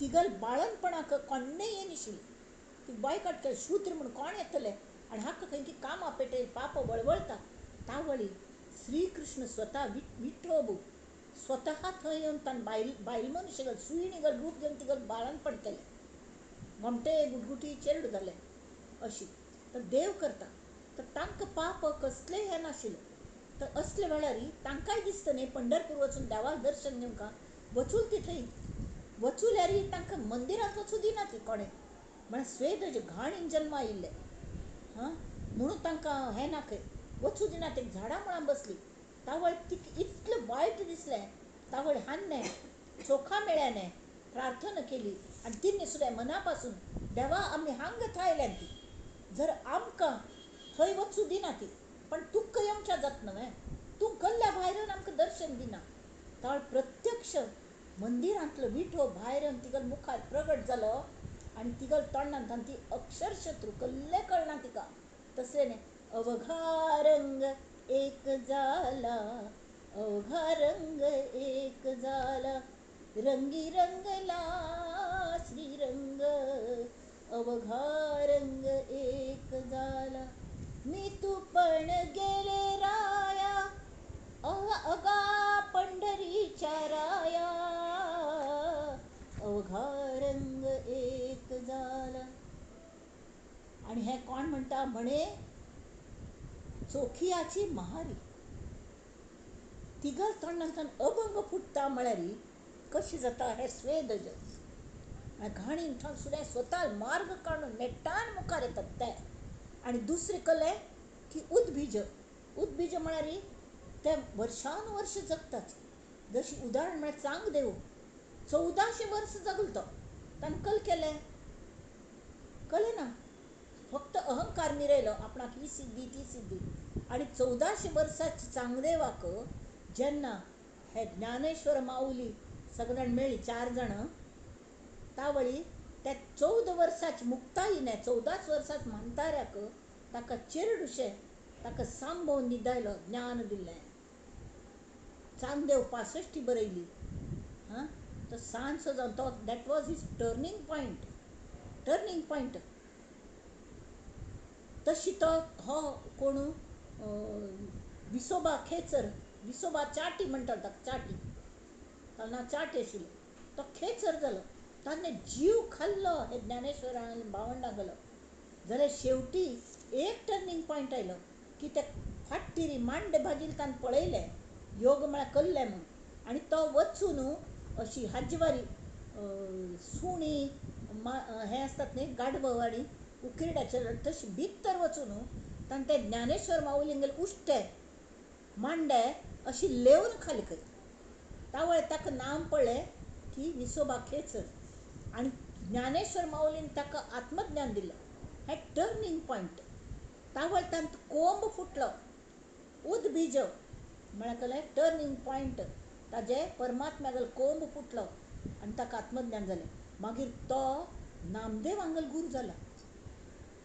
तिगल बाळणपणाक कोण्णें येनाशिल्लें ती बाय काडटा शूद्र म्हूण कोण येतले आनी हाका खंय कामां पेटय पाप वळवळटा तावळी श्री कृष्ण स्वता विठोबू स्वता थंय येवन ताणें बायल मनुश्य सुयणी गल रूप घेवन तिगल बाळणपण केलें घोमटे गुटगुटी चेडूं जालें अशी तर देव करता तर तांकां पाप कसलेंय हें नाशिल्लें तर असले वेळार तांकांय दिसता न्ही पंढरपूर वचून देवाक दर्शन घेवंक वचून ती थंय वचूल्यार तांकां मंदिरांत वचूं दिना ती कोणें म्हळ्यार स्वेदज घाणीन जल्मा आयिल्ले म्हणून तांकां हें ना खंय वचूं दिना ते झाडां म्हळ्यार बसली तावळ तिका इतलें वायट दिसलें तावळ हान्ने चोखा मेळ्याने प्रार्थना केली आनी तिणें सुद्दां मना पासून देवा आमी हांगा थायल्यान ती जर आमकां थंय वचूं दिना ती पण तुका येवच्या जाता न्हय तूं गल्ल्या भायल्यान आमकां दर्शन दिना तावळ प्रत्यक्ष मंदिरांतलो विठो भायल्यान तिगल मुखार प्रगट जालो आनी तिगल तोंडांतल्यान ती अक्षरशत्रू कसलें कळना तिका तसलें अवघा रंग एक जाला अवघा रंग एक जाला रंगी रंगला श्रीरंग अवघा रंग एक जाला मी तू पण आणि हे कोण म्हणटा म्हणे चोखियाची महारी तिगर तोंडांतल्यान अभंग फुटता म्हळ्यार कशी जाता हे स्वेद जग घाणीन थंग सुद्दां स्वता मार्ग काडून नेट्टान मुखार येतात ते आणि दुसरे कले की उदबीज म्हळ्यार ते वर्षान वर्ष जगतात जशी उदाहरण म्हळ्यार चांग देव 1400 वर्ष जगलो तो ताणें कल केलें कळे ना फक्त अहंकार मिरयलो आपणाक ही सिद्धी ती सिद्धी आणि 1400 वर्साची चांगदेवाक जेन्ना हे ज्ञानेश्वर माऊली सगळ्यां मेळ्ळी 4 जण तावळी त्या 14 वर्साची मुक्ताईने 14 वर्सात म्हणताऱ्याक ताका चिरडुशे ताका सांबोवन न्हिदायलो ज्ञान दिल्लें चांगदेव 65 बरयली हां तो सांजचो जावन तो that was his turning point तशी तो हो कोण विसोबा खेचर विसोबा चाटी म्हणटात ताका चाटी ताचें नांव चाटी आशिल्लें तो खेचर जालो ताणें जीव खाल्लो हे ज्ञानेश्वरान भावंडां गेलो जाल्यार शेवटी एक टर्निंग पॉयंट आयलो की ते फाट्टिरी मांडे भाजील ताणें पळयलें योग म्हळ्यार कल्लें म्हूण आनी तो वचून अशी हाजीवारी सुणी हे आसतात न्ही गाडवो आनी उकिरड्याचे तशी भितर वचून ताणें ते ज्ञानेश्वर माऊलींगेले उश्टे मांडे अशी लेवन खाली करी तावळे ताका नांव पडलें की विसोबा खेचर आनी ज्ञानेश्वर माऊलीन ताका आत्मज्ञान दिलें हे टर्निंग पॉयंट तावळ तांत कोंब फुटलो उदबीज म्हळ्यार कळ्ळें टर्निंग पॉयंट ताजे परमात्म्यागेलो कोंब फुटलो आनी ताका आत्मज्ञान जालें मागीर तो नामदेव हांगेलो गुरू जाला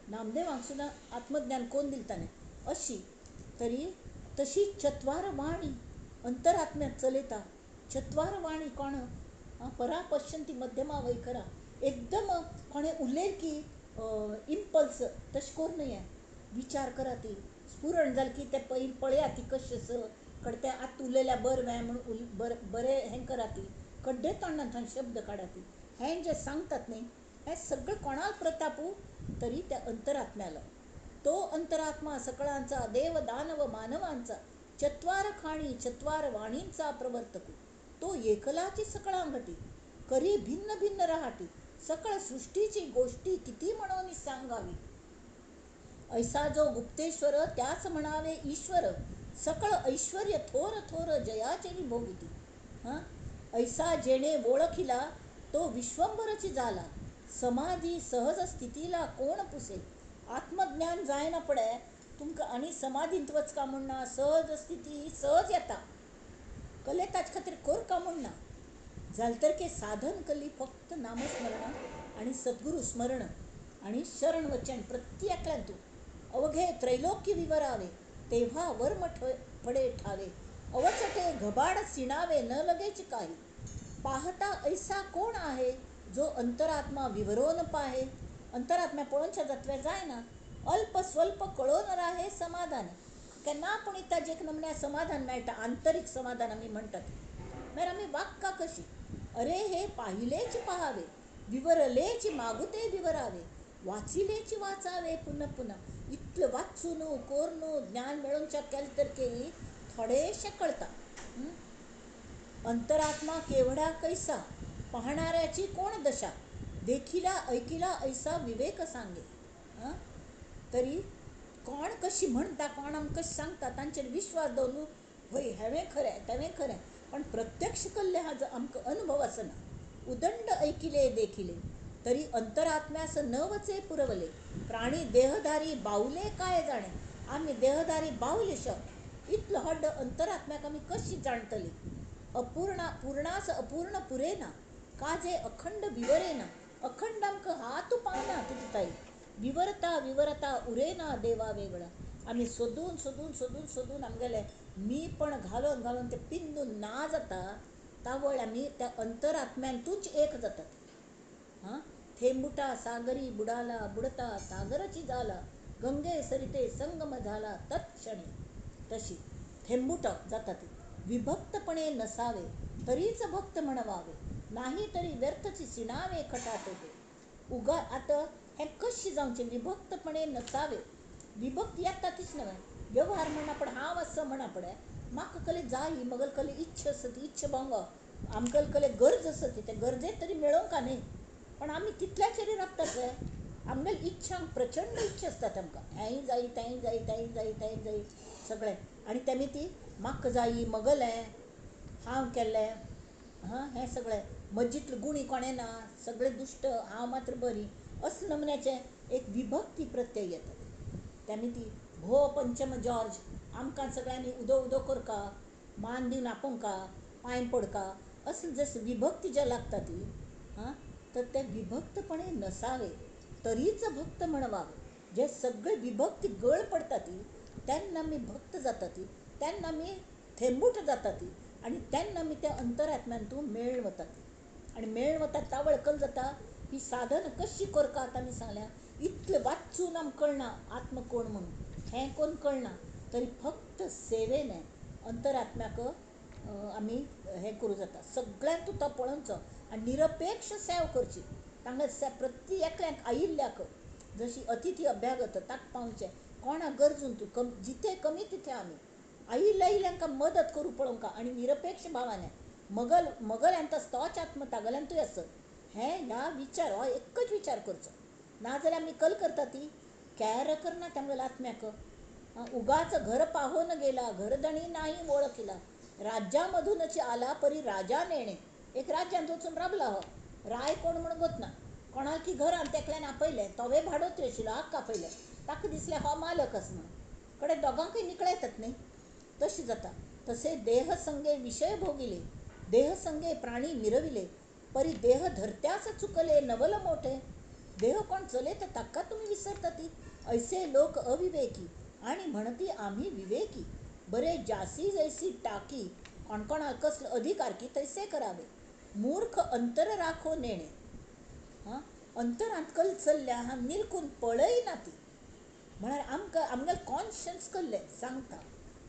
नामदेवाक सुद्दां आत्मज्ञान कोण दिलें ताणें अशी तरी तशी चत्वार वाणी अंतरात्म्याक चलयता चत्वार वाणी कोण परा पश्यंती मध्यमा वैखरा एकदम कोणें उलयलें की इम्पल्स तशें करूं नये विचार करा ती स्फुरण जालें की तें पयलीं पळया ती कशें कडे तें आतां उलयल्या बरें म्हणून बरें हें करा ती कड्डे तोंडांतल्यान शब्द काडा ती हें जें सांगतात न्ही हें सगळें कोणाल प्रतापू तरी त्या अंतरात्म्याला तो अंतरात्मा सकळांचा देव दानव मानवांचा चत्वार खाणी चत्वार वाणींचा प्रवर्तक तो एकलाची सकळांगटी करी भिन्न भिन्न रहाटी सकळ सृष्टीची गोष्टी किती म्हणून सांगावी ऐसा जो गुप्तेश्वर त्याच म्हणावे ईश्वर सकळ ऐश्वर्य थोर थोर जयाचेरी भोगिती हां ऐसा जेणे ओळखिला तो विश्वंभरची झाला समाधी सहज स्थितीला कोण पुसे आत्मज्ञान जायना पडे तुमकां आनी समाधींत वचका म्हणना सहज स्थिती सहज येता कले ताचे खातीर करका म्हणना जाल्यार तर के साधन कली फक्त नामस्मरण आणि सद्गुरू स्मरण आणि शरण वचन प्रत्येकल्यान तूं अवघे त्रैलोक्य विवरावे तेव्हा वर्म पडे ठावे अवचटे घबाड सिणावे न लगेच काही पाहता ऐसा कोण आहे जो अंतरात्मा विवरोन पाहे अंतरात्म्या पळोवनशें जातलें जायना अल्प स्वल्प कळोन राहे समाधान केन्ना पूण ताजे एक नमण्या समाधान मेळटा आंतरीक समाधान आमी म्हणटात मागीर आमी वागता कशी अरे हे पाहिलेच पहावे विवरलेच मागुते विवरावे वाचिलेच वाचावे पुन्हा पुन्हा इतलं वाचून कोरून ज्ञान मेळोवनच्या केलें तर केली थोडेशें कळटा अंतरात्मा केवढा कैसा पाहणाऱ्याची कोण दशा देखिला ऐकिला ऐसा विवेक सांगे तरी कोण कशी म्हणटा कोण आमकां कशें सांगता तांचेर विश्वास दवरून हय हें खरें तें खरें पण प्रत्यक्ष केल्ले हाजो आमकां अनुभव आसना उदंड ऐकिले देखिले तरी अंतरात्म्यास न वचे पुरवले प्राणी देहधारी बावले काय जाणे आमी देहधारी बावले शक इतलो हड्ड अंतरात्म्याक आमी कशी जाणतली पूर्णास अपूर्ण पुरेना काजे अखंड विवरेना अखंड आमकां हात पावना तुजी ताई विवरता उरेना देवा वेगळा आमी सोदून सोदून सोदून सोदून आमगेले मी पण घालून घालून ते पिंजून ना जाता तावळ आमी त्या अंतरात्म्यांतूच एक जातात थेंबुटा सागरी बुडाला बुडता सागरची झाला गंगे सरिते संगम झाला तत्क्षणी तशी थेंबुट जाता ती विभक्तपणे नसावे तरीच भक्त म्हणवावे नाही तरी व्यर्थची सिणावे खटाटोटे आता हें कशें जावचें, विभक्तपणे नसावे. विभक्त येतातीच न्हय, व्यवहार म्हणा पड हांव असं म्हणा पडे, म्हाका कले जायी मगल कले इच्छा आसत इच्छा भंग, आमकां कले गरज आसत ते गरजे तरी मेळोवंक न्ही. पण आमी तितल्याचेर राबतात रे. आमगेली इच्छांक प्रचंड इच्छा आसतात आमकां, हेंय जायी तेंय जायी तेंय जायी तेंय जायी सगळें. आनी तेमी ती म्हाका जायी मगलें हांव केल्लें, हें सगळें म्हजीतले गुणी कोणें ना, सगळें दुश्ट, हांव मात्र बरी, असले नमन्याचे एक विभक्ती प्रत्यय येतात. तेमी ती भो पंचम जॉर्ज आमकां सगळ्यांनी उदो उदो करका, मान दिवन आपोवंका, पांय पडका, असले जसे विभक्ती जे लागता ती, तर ते विभक्तपणे नसावे, तरीच भक्त म्हणवावे. जे सगळे विभक्ती गळ पडटा ती, तेन्ना आमी भक्त जाता ती, तेन्ना आमी थेंबूट जाता ती, आनी तेन्ना आमी त्या अंतरात्म्यांतून मेळ वता ती. आनी मेळ वता ता वळखल जाता ही साधन कशी करतात आमी सांगल्या. इतले वाचून आमकां कळना आत्म कोण म्हणून, हें कोण कळना, तरी फक्त सेवेने अंतरात्म्याक आमी हें करूं जाता. सगळ्यांक तो पळोवचो आनी निरपेक्ष सेवा करची. तांकां प्रती एकल्याक आयिल्ल्याक जशी अतिथी अभ्यागत ताका पावचें, कोणाक गरजून तूं जिथे कमी तिथे आमी आयिल्ल्यांक मदत करूं पळोवंका, आनी निरपेक्ष भावाने मगल यांतच तोच आत्म तागल्यांतूय आसत, हें ह्या विचार हो एकच विचार करचो. नाजाल्यार आमी कल करता ती कॅर करना तांगेल्या आत्म्याक. उगाच घर पाहून गेला, घरधणी नाही ओळखला, राज्यामधूनच आला परी राजा नेणे. एक राज्यात वचून राबला हो, राय कोण म्हणून गोतना, कोणाल की घरान तेकल्यान आपयलें, तोवे भाडोत्री आशिल्लो हाक आपयलें, ताका दिसलें हो मालक आसा म्हणून, कडे दोगांकय निकळे येतात न्ही. तशें जाता. तसे देह संगे विषय भोगिले, देह संगे प्राणी मिरविले, परी देह धरत्यास चुकले नवल मोठे. देह कोण चलयता ताका तुम्ही विसरता ती. ऐसे लोक अविवेकी आणि म्हणती आम्ही विवेकी. बरे जासी जैसी टाकी, कोणकोणाल कसलं अधिकार की तैसे करावे. मूर्ख अंतर राखो नेणे. अंतरांत कल चल्ल्या हा निरकून पळयना ती. म्हळ्यार आमगेल कॉन्शियन्स कसलें सांगता,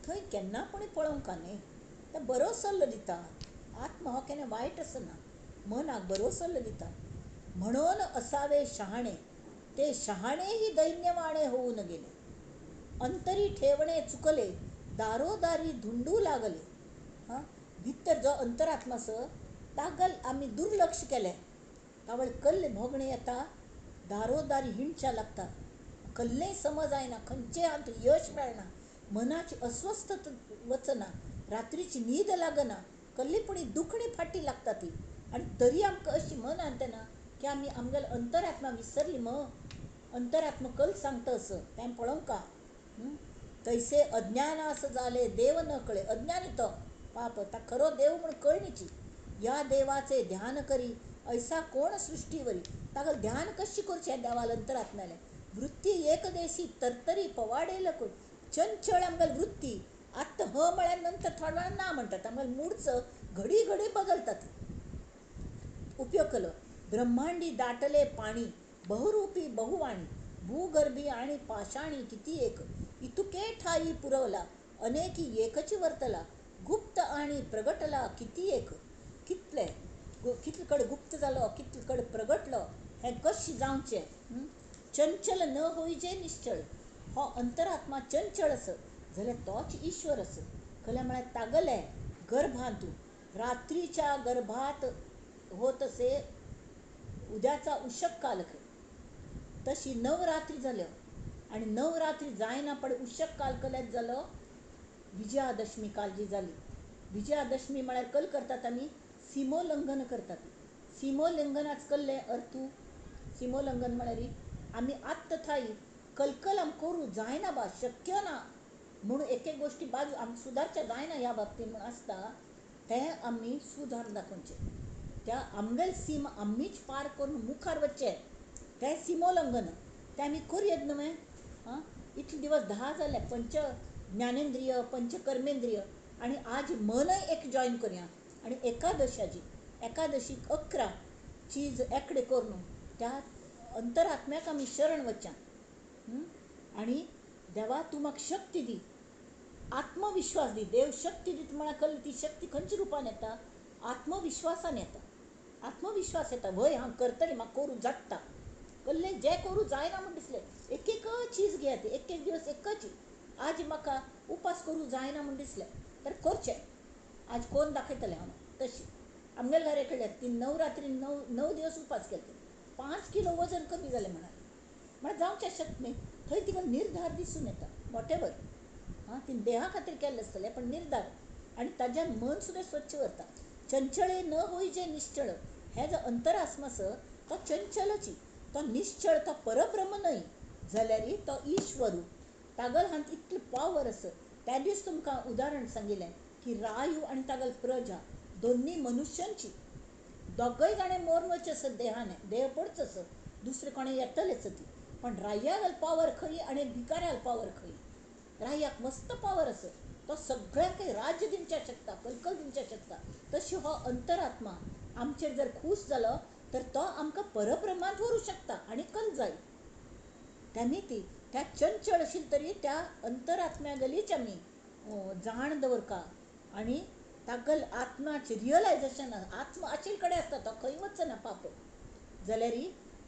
थंय केन्नापूण पळोवंका न्ही. ते बरो सल्लो दिता. आत्मा हो केन्ना वायट आसना, मनाक बरो सल्लो दिता. म्हणून असावे शहाणे, ते शहाणेही दैन्यवाणे होऊन गेले. अंतरी ठेवणे चुकले, दारोदारी धुंडू लागले. भितर जो अंतरात्मा आसा तागल आमी दुर्लक्ष केलें, तावळ कल्ले भोगणे येता, दारोदारी हिंडच्या लागता, कसलेंय समज आयना, खंयचेय अंत यश मेळना, मनाची अस्वस्थता वचना, रात्रीची न्हीद लागना, कसलीपणी दुखणी फाटी लागता ती. आनी तरी आमकां अशी मन येना की आमी आमगेलो अंतरात्मा विसरली अंतरात्मा कल सांगता असं तें पळोवंका. तैसे अज्ञानास झाले देव न कळे. अज्ञानी तो पाप, ता खरो देव म्हणून कळणीची. या देवाचे ध्यान करी, ऐसा कोण सृष्टीवरी. तागल ध्यान कशी करचें देवाल अंतरात्म्याले. वृत्ती एकदेशी तरतरी पवाडेल कोण. चंचळ आमगेल वृत्ती आत्ता म्हळ्यार नंतर थोड्या वेळान ना म्हणटात. आमगेल मूडचं घडी घडी बदलतात. उपयोग केलो. ब्रह्मांडी दाटले पाणी, बहुरूपी बहुवाणी, भूगर्भी आणि पाषाणी किती एक. इतुके ठाई पुरवला, अनेकी एकची वर्तला, गुप्त आणि प्रगटला किती एक. कितले कडे गुप्त जालो, कितले कडे प्रगटलो, हें कशें जावचें. चंचल न होईजे निश्चळ. हो अंतरात्मा चंचळ असत जाल्यार तोच ईश्वर असत. खरें म्हळ्यार तागले गर्भांतून रात्रीच्या गर्भात होत असे उद्याचा उशक काल. तशी नवरात्री जाल्यो आनी नवरात्री जायना पण उशक काल कलेच जालो विजयादशमी काल जी जाली. विजयादशमी म्हळ्यार कल करतात आमी सिमोल्लंघन करतात. सिमोल्लंघनाच कल्ले अर्थू. सिमोल्लंघन म्हळ्यार आमी आत्त थाई कलकल आम करूं जायना बा, शक्य ना म्हणून एक एक गोष्टी बाजू आम सुधारच्या जायना ह्या बाबतीन म्हणून आसता, तें आमी सुधार दाखोवचें. त्या आमगेल सीम आमीच पार करून मुखार वचचें, तें सिमोल्लंघन. तें आमी करयत न्हय. इतले दिवस 10 जाले, पंच ज्ञानेंद्रिय, पंच कर्मेंद्रिय, आनी आज मनय एक जॉईन करुया. आनी एकादशीक 11 चीज एकडे करून त्या अंतरात्म्याक आमी शरण वचच्या. आनी देवा तूं म्हाका शक्ती दी, आत्मविश्वास दी. देव शक्ती दिता म्हळ्यार कल्ली ती शक्ती खंयच्या रुपान येता, आत्मविश्वासान येता. आत्मविश्वास येता, वय हांव करतलें, म्हाका करूं जाता. कल्ले जे करू जायना म्हण दिसले. एक एक चीज घेयात, एक एक दिवस एकच. आज म्हाका उपास करू जायना म्हण दिसले तर करचें. आज कोण दाखयतलें हांव तशी. आमगेल्या घरा कडल्यान ती नवरात्री 9 दिवस उपास केले. 5 किलो वजन कमी जालें म्हणाले. म्हळ्यार जावचें शकता न्ही. थंय तिका निर्धार दिसून येता वॉटेवर. तिने देहा खातीर केल्लें आसतलें पण निर्धार. आनी ताज्यान मन सुद्दां स्वच्छ उरता. चंचळे न होईजे निश्चळ. हे जो अंतरात्मा आसा तो चंचलची, तो निश्चळ, तो परब्रह्म न्हय जाल्यार तो ईश्वर. तागल हांत इतली पावर आसा. त्या दीस तुमकां उदाहरण सांगिल्लें की रायू आनी तागल प्रजा दोन्ही मनुश्यांची. दोगय जाणें मोरून वचचे आसत देहाने, देह पडचो आसत, दुसरे कोणें येतलेच ती. पण रायागल पावर खंय आनी भिकाऱ्याल पावर खंय. रायाक मस्त पावर आसा. तो सगळ्यांक राज्य दिवचें शकता, कलकल दिवचें शकता. तशी हो अंतरात्मा आमचेर जर खूश जालो तर तो आमकां परब्रह्मांत व्हरूंक शकता. आनी कल जाय त्यांनी ती त्या चंचळ आशिल्ली तरी त्या अंतरात्म्यागलीच आमी जाण दवरका. आनी तागल आत्म्याचें रियलायजेशन, आत्मा आशिल्ले कडेन आसता तो खंय वचना पाप. जाल्यार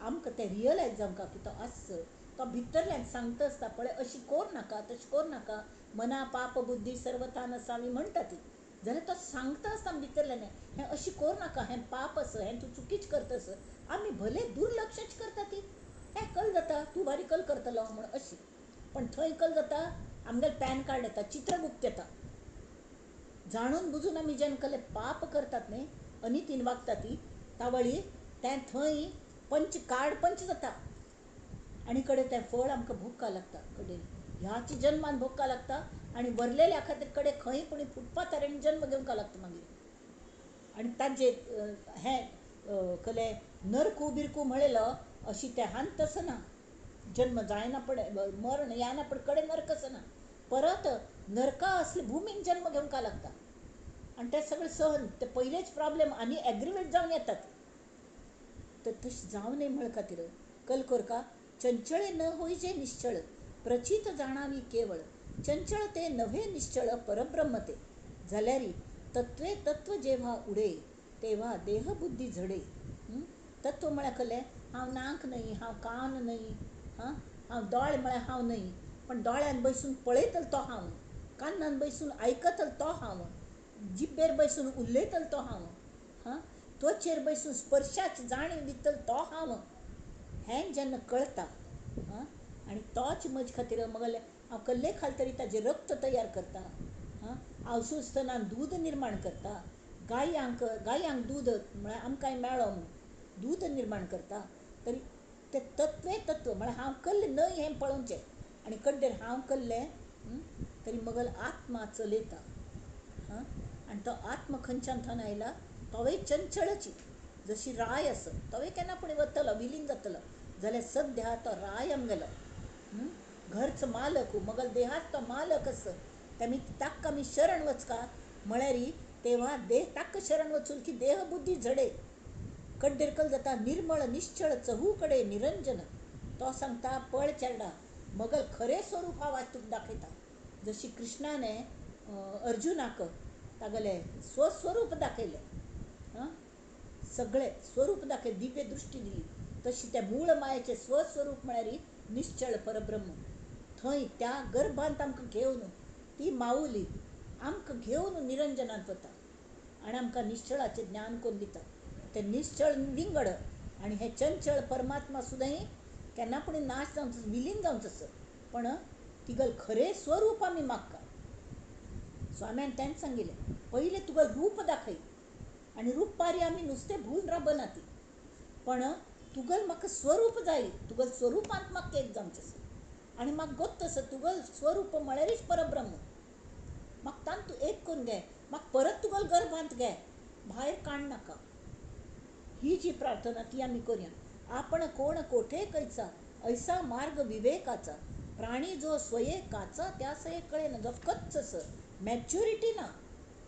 आमकां तें रियलायज जावंका की तो आसा. तो भितरल्यान सांगता आसता पळय, अशी कोर नाका, तशी कोर नाका, मना पाप बुद्धी सर्वथा नसावी म्हणटा ती. जाल्यार तो सांगता आसता भितरल्यान, हें अशी कोर नाका, हें पाप आसा, हें तूं चुकीच करतस. आमी भले दुर्लक्षच करता ती. हें कल जाता, तूं बारी कल करतलो म्हण अशी. पण थंय कल जाता, आमगेलें पॅन कार्ड येता, चित्रगुप्त येता. जाणून बुजून आमी जेन्ना कसले पाप करतात न्ही, अनितीन वागता ती तावळी, तें थंय कार्ड पंच जाता. आनी कडेन तें फळ आमकां भोगका लागता. कडेन ह्याच जन्मान भोगका लागता. आनी वरलेल्या खातीर कडेन खंय पूण फुटपाथार जन्म घेवंका लागता मागीर. आनी ताजे हें कले नरकू बिरकू म्हणलेलो अशी ते हांत तसं ना. जन्म जायना पडे, मरण येना पण कडेन नरक आसना. परत नरका असले भुमीन जन्म घेवंका लागता. आनी ते सगळें सहन, ते पयलेच प्रॉब्लेम आनी एग्रिवेट जावन येतात. तर तशें जावं न्ही म्हळ खातीर कल करका. चंचळे न होईजे निश्चळ, प्रचित जाणावी केवळ. चंचळ ते नव्हे निश्चळ परब्रह्म ते. जाल्यार तत्वे तत्व जेव्हा उडे तेव्हा देह बुद्धी झडे. तत्व म्हळ्यार कळ्ळें, हांव नाक न्हय, हांव कान न्हय, हांव दोळे म्हळ्यार हांव न्हय. पण दोळ्यान बसून पळयतलो तो हांव, कानान बसून आयकतलो तो हांव, जिब्बेर बसून उलयतलो तो हांव, त्वचेर बसून स्पर्शाची जाणीव दितलो तो हांव. हें जेन्ना कळटा आनी तोच म्हजे खातीर मगले हांव कल्ले खाल तरी ताजें रक्त तयार करता. हांव सुस्तना दूद निर्माण करता. गायांक दूद म्हळ्यार आमकांय मेळ्ळो म्हूण दूद निर्माण करता. तरी ते तत्वे तत्व म्हळ्यार हांव कल्लें न्हय हें पळोवचें. आनी कड्डेर हांव कल्लें तरी मगल आत्मा चलयता. आनी तो आत्मा खंयच्यान थंय आयला, तोवय चंचळची. जशी राय आसा तोवय केन्ना पूण वतलो, विलीन जातलो. जाल्यार सद्या तो राय आमगेलो, घरचो मालक, मगल देहाचो तो मालक आसा. तेमी ताका आमी शरण वचका म्हळ्यार तेव्हा देह ताका शरण वचून की देह बुद्धी झडे. कड्डेर कल जाता निर्मळ निश्चळ चहू कडे निरंजन. तो सांगता पळ चेडा, मगल खरें स्वरूप हांव आज तुका दाखयता. जशी कृष्णाने अर्जुनाक तागेलें स्वस्वरूप दाखयलें, सगळें स्वरूप दाखयलें, दिव्य दृश्टी दिली. तशी त्या मूळ मायेचें स्वस्वरूप म्हळ्यार निश्चळ परब्रह्म. थंय त्या गर्भांत आमकां घेवन ती माऊली आमकां घेवन निरंजनांत वता आनी आमकां निश्चळाचें ज्ञान करून दिता. तें निश्चळ विंगड आनी हें चंचळ परमात्मा सुद्दां केन्ना पूण नाश जावंचो, विलीन जावंचो आसा. पण तिगल खरें स्वरूप आमी मागता. स्वाम्यान तेंच सांगिल्लें, पयलें तुगेलें रूप दाखय. आनी रूप पारी आमी नुस्तें भूल राबना ती. पण तुगेलें म्हाका स्वरूप जाय. तुगेलें स्वरुपांत म्हाका एक जावंचें आसा. आनी म्हाका गोत्त आसा तुगेलें स्वरूप म्हळ्यारच परब्रह्म. म्हाका तांत तूं एक करून घे. म्हाका परत तुगेलें गर्भांत घे, भायर काड नाका. ही जी प्रार्थना ती आमी करया. आपण कोण कोठे कैचा, ऐसा मार्ग विवेकाचा. प्राणी जो स्वये काचा त्यासये कळेना. जो कच्च आसा, मॅच्युरिटी ना.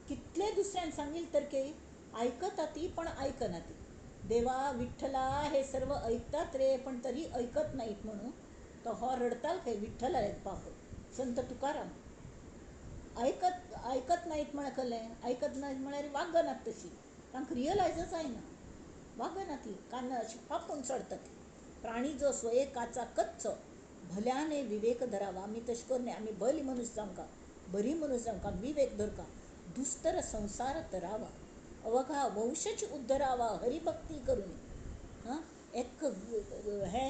कितले दुसऱ्यान सांगिल्लें तर की ऐकता ती पण ऐकना ती. देवा विठ्ठला हे सर्व ऐकतात रे पण तरी ऐकत नाहीत म्हणून तो हो रडताल खंय विठ्ठल पाप. संत तुकाराम ऐकत नाहीत म्हळ्यार कळ्ळें, ऐकत नाहीत म्हळ्यार वागनात तशी. तांकां रियलायजच जायना, वागना ती, कान अशी पापून सोडटा ती. प्राणी जो स्वये काचा कच्च भल्याने विवेक धरावा. आम्ही तशकर नाही, आम्ही भली मनुष्य जामका, बरी मनुष्य जामका, विवेक धरका, दुस्तर संसार तरावा, अवघा वंशच उद्धरावा हरिभक्ती करून. हां, एक हे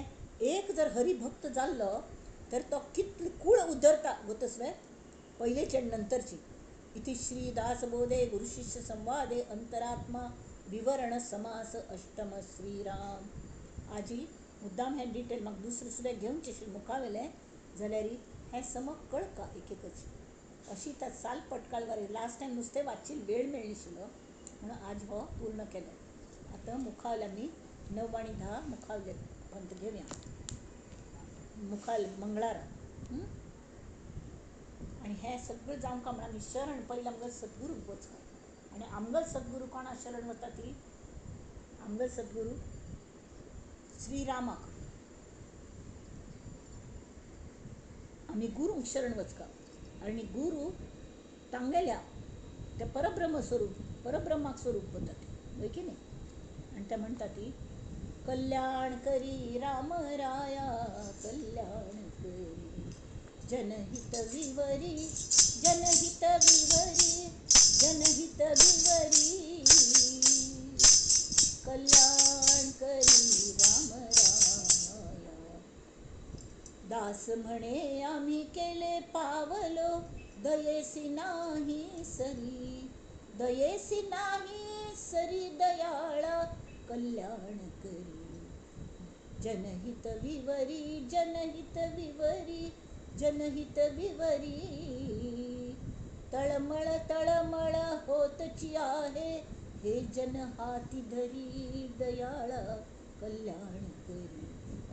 एक जर हरिभक्त जाल्लो तर तो कितले कुळ उद्धरता गोतसवे पहिलेची आणि नंतरची. इति श्री दासबोधे गुरुशिष्य संवादे अंतरात्मा विवरण समास अष्टम श्रीराम. आजी मुद्दाम हे डिटेल म्हाका दुसरें सुद्दां घेवचें आशिल्लें मुखावेलें जाल्यार हें समक कळका एक एकच अशी त्या साल पटकाळ वारी. लास्ट टायम नुस्तें वाचील वेळ मेळनाशिल्लो म्हणून आज हो पूर्ण केलो. आतां मुखावेले आमी 9 आणि 10 मुखावेले पंत घेवया. मुखावेले मंगळारा. आणि हें सगळें जावंका म्हणून आमी शरण पयलें आमगेले सद्गुरूक वचका. आनी आमगेलो सद्गुरू कोणा शरण वता ती आमगेलो सद्गुरू श्रीरामाक आमी गुरूंक शरण वचका. आनी गुरू तांगेल्या ते परब्रह्म स्वरूप परब्रह्माक स्वरूप वता ती वय की न्ही. आनी ते म्हणटा ती कल्याण करी राम राया कल्याण करी जनहित विवरी जनहित विवरी जनहित विवरी कल्याण करी राम राया. दास म्हणे आम्ही केले पावलो दयेसी नाही सरी दयेसी नाही सरी दयाळा कल्याण करी जनहित विवरी जनहित विवरी जनहित विवरी. तळमळ होतची आहे हे जन हाती धरी दयाळा कल्याण करी.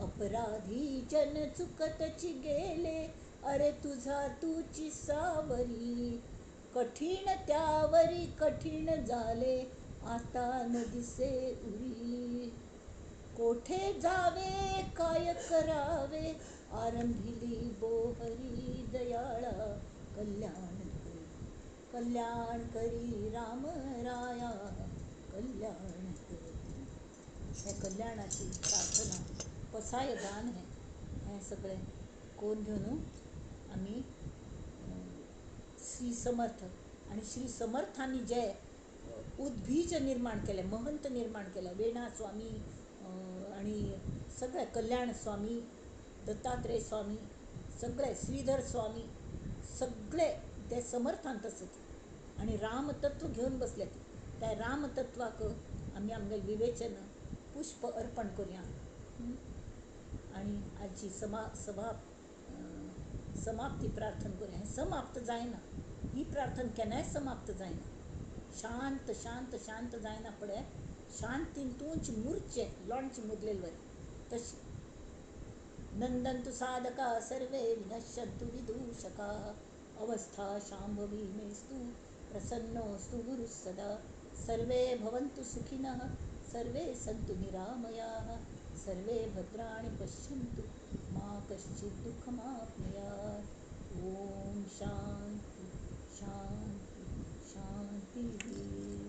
अपराधी जन चुकतची गेले अरे तुझा तुची सावरी कठीण त्यावरी कठीण झाले आता न दिसे उरी. कोठे जावे काय करावे आरंभिली बोहरी दयाळा कल्याण करी राम राया कल्याण करी. हे कल्याणाची प्रार्थना पसाय गान हे सगळें कोण घेवन आमी श्री समर्थ आणि श्री समर्थांनी जे उद्बीज निर्माण केले महंत निर्माण केले वेणा स्वामी आणि सगळे कल्याण स्वामी दत्तात्रेय स्वामी सगळे श्रीधर स्वामी सगळे ते समर्थांत आसत आणि रामतत्व घेवन बसले. त्या रामतत्वाक आमी आमगे विवेचन पुष्प अर्पण करूया. आणि आजची सभा समाप्ती प्रार्थना करूया. हें समाप्त जायना, ही प्रार्थना केन्नाय समाप्त जायना. शांत शांत शांत जायना पळय शांतीन तूंच मुर्चे लोणचे मुरलेले वरी तशी. नंदन्तु साधका सर्वे विनश्यन्तु विदूषका अवस्था शाम्भवी मेस्तु प्रसन्नोऽस्तु गुरुः सदा. सर्वे भवन्तु सुखिनः सर्वे सन्तु निरामयाः सर्वे भद्राणि पश्यन्तु मा कश्चित् दुःखमाप्नुयात्. ॐ शान्ति शान्ति शान्तिः.